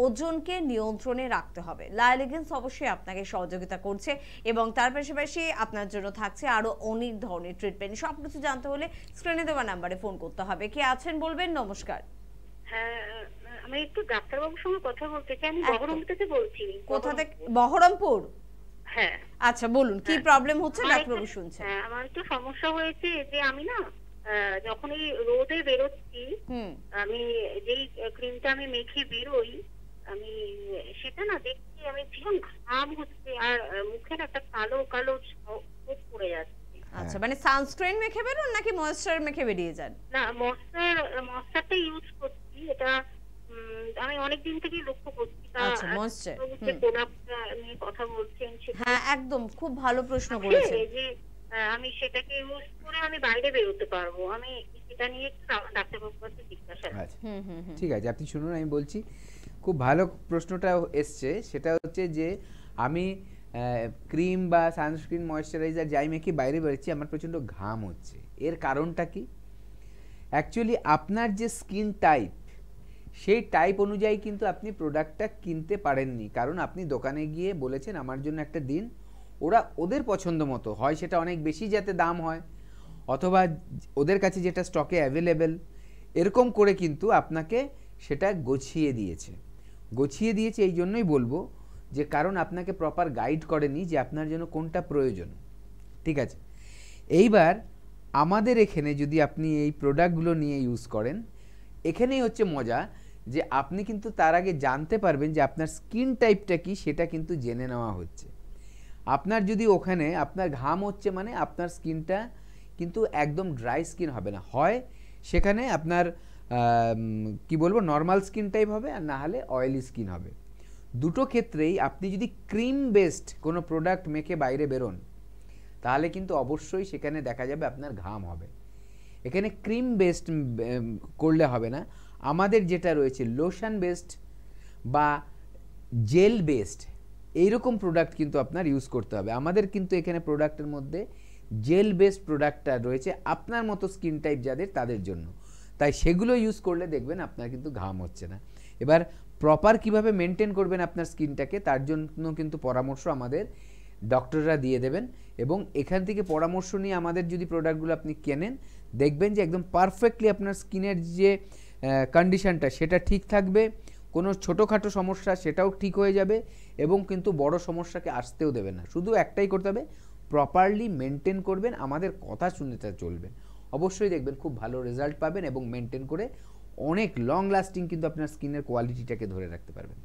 ওজনকে নিয়ন্ত্রণে রাখতে হবে। লাইলিগেন্স অবশ্যই আপনাকে সহযোগিতা করছে এবং তার পাশাপাশি আপনার জন্য থাকছে আরো অনেক ধরনের ট্রিটমেন্ট। সবকিছু জানতে হলে স্ক্রিনে দেওয়া নাম্বারে ফোন করতে হবে। কে আছেন বলবেন? নমস্কার। হ্যাঁ, আমি একটু ডাক্তারবাবুর সঙ্গে কথা বলতে চাই। আমি বহরমপুর থেকে বলছি। কোথা থেকে? বহরমপুর? হ্যাঁ। আচ্ছা বলুন, কি প্রবলেম হচ্ছে? ডাক্তারবাবু শুনছেন। হ্যাঁ, আমার একটু সমস্যা হয়েছে যে আমি না যখন এই রোদে বেরোচ্ছি, আমি যেই ক্রিমটা আমি মেখে বেরোই, আমি সেটা না দেখছি আমি ভীষণ ঘাম হচ্ছে আর মুখের একটা কালো কালো ছোপ পড়ে যাচ্ছে। আচ্ছা, মানে সানস্ক্রিন মেখে বেরোন নাকি ময়েশ্চার মেখে বেরিয়ে যান? না, ময়েশ্চারটা ইউজ করছি। এটা আমি অনেক দিন থেকে লক্ষ্য করছি। আচ্ছা, ময়েশ্চার প্রোডাক্টটা নিয়ে কথা বলছেন। হ্যাঁ, একদম খুব ভালো প্রশ্ন করেছেন। যে আমি সেটাকে ইউজ করে আমি বাইরে বেরোতে পারবো, আমি সেটা নিয়ে একটু ডাক্তারবাবুর কাছে জিজ্ঞাসা করছি। ঠিক আছে, আপনি শুনুন, আমি বলছি। খুব ভালো প্রশ্নটা এসছে। সেটা হচ্ছে যে আমি ক্রিম বা সানস্ক্রিন ময়েশ্চারাইজার যাই মেখে বাইরে বেরোচ্ছি, আমার প্রচণ্ড ঘাম হচ্ছে। এর কারণটা কি? অ্যাকচুয়ালি আপনার যে স্কিন টাইপ, সেই টাইপ অনুযায়ী কিন্তু আপনি প্রোডাক্টটা কিনতে পারেননি। কারণ আপনি দোকানে গিয়ে বলেছেন আমার জন্য একটা দিন, ওরা ওদের পছন্দ মতো, হয় সেটা অনেক বেশি যাতে দাম হয়, অথবা ওদের কাছে যেটা স্টকে অ্যাভেলেবেল, এরকম করে কিন্তু আপনাকে সেটা গুছিয়ে দিয়েছে এই জন্যই বলবো যে কারণ আপনাকে প্রপার গাইড করেনি যে আপনার জন্য কোনটা প্রয়োজন। ঠিক আছে, এইবার আমাদের এখানে যদি আপনি এই প্রোডাক্টগুলো নিয়ে ইউজ করেন, এখানেই হচ্ছে মজা যে আপনি কিন্তু তার আগে জানতে পারবেন যে আপনার স্কিন টাইপটা কি, সেটা কিন্তু জেনে নেওয়া হচ্ছে। আপনার যদি ওখানে আপনার ঘাম হচ্ছে, মানে আপনার স্কিনটা কিন্তু একদম ড্রাই স্কিন হবে না, হয় সেখানে আপনার কি বলবো নর্মাল স্কিন টাইপ হবে, আর না হলে অয়েলি স্কিন হবে। দুটো ক্ষেত্রেই আপনি যদি ক্রিম বেসড কোনো প্রোডাক্ট মেখে বাইরে বেরোন, তাহলে কিন্তু অবশ্যই সেখানে দেখা যাবে আপনার ঘাম হবে। এখানে ক্রিম বেসড করলে হবে না, আমাদের যেটা রয়েছে লোশন বেসড বা জেল বেসড, এইরকম প্রোডাক্ট কিন্তু আপনার ইউজ করতে হবে। আমাদের কিন্তু এখানে প্রোডাক্টের মধ্যে জেল বেসড প্রোডাক্টটা রয়েছে আপনার মতো স্কিন টাইপ যাদের, তাদের জন্য। তাই সেগুলো ইউজ করলে দেখবেন আপনার কিন্তু ঘাম হচ্ছে না। এবার প্রপার কিভাবে মেনটেন করবেন আপনার স্কিনটাকে, তার জন্য কিন্তু পরামর্শ আমাদের ডক্টররা দিয়ে দেবেন। এবং এখান থেকে পরামর্শ নিয়ে আমাদের যদি প্রোডাক্টগুলো আপনি কেনেন, দেখবেন যে একদম পারফেক্টলি আপনার স্কিনের যে কন্ডিশনটা সেটা ঠিক থাকবে, কোনো ছোটোখাটো সমস্যা সেটাও ঠিক হয়ে যাবে, এবং কিন্তু বড় সমস্যাকে আসতেও দেবেন না। শুধু একটাই করতে হবে, প্রপারলি মেনটেন করবেন, আমাদের কথা শুনতে চলবেন, অবশ্যই দেখবেন খুব ভালো রেজাল্ট পাবেন এবং মেনটেন করে অনেক লং লাস্টিং কিন্তু আপনার স্কিনের কোয়ালিটিটাকে ধরে রাখতে পারবেন।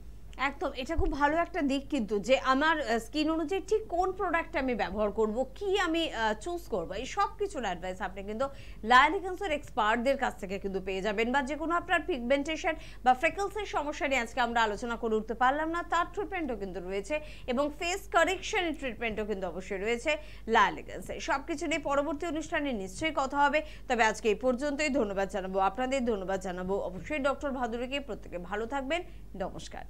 একদম, এটা খুব ভালো একটা দিক কিন্তু, যে আমার স্কিন অনুযায়ী ঠিক কোন প্রোডাক্ট আমি ব্যবহার করব, কি আমি চুজ করব, এই সব কিছুর অ্যাডভাইস আপনি কিন্তু লাইলিগেন্সের এক্সপার্টদের কাছ থেকে কিন্তু পেয়ে যাবেন। বা যে কোনো আপনার পিগমেন্টেশন বা ফ্রেকলসের সমস্যা নিয়ে আজকে আমরা আলোচনা করে উঠতে পারলাম না, তার ট্রিটমেন্টও কিন্তু রয়েছে, এবং ফেস কারেকশনের ট্রিটমেন্টও কিন্তু অবশ্যই রয়েছে লাইলিগেন্সে। সব কিছু নিয়ে পরবর্তী অনুষ্ঠানে নিশ্চয়ই কথা হবে। তবে আজকে এই পর্যন্তই। ধন্যবাদ জানাবো আপনাদের, ধন্যবাদ জানাবো অবশ্যই ডক্টর ভাদুরীকে। প্রত্যেকে ভালো থাকবেন। নমস্কার।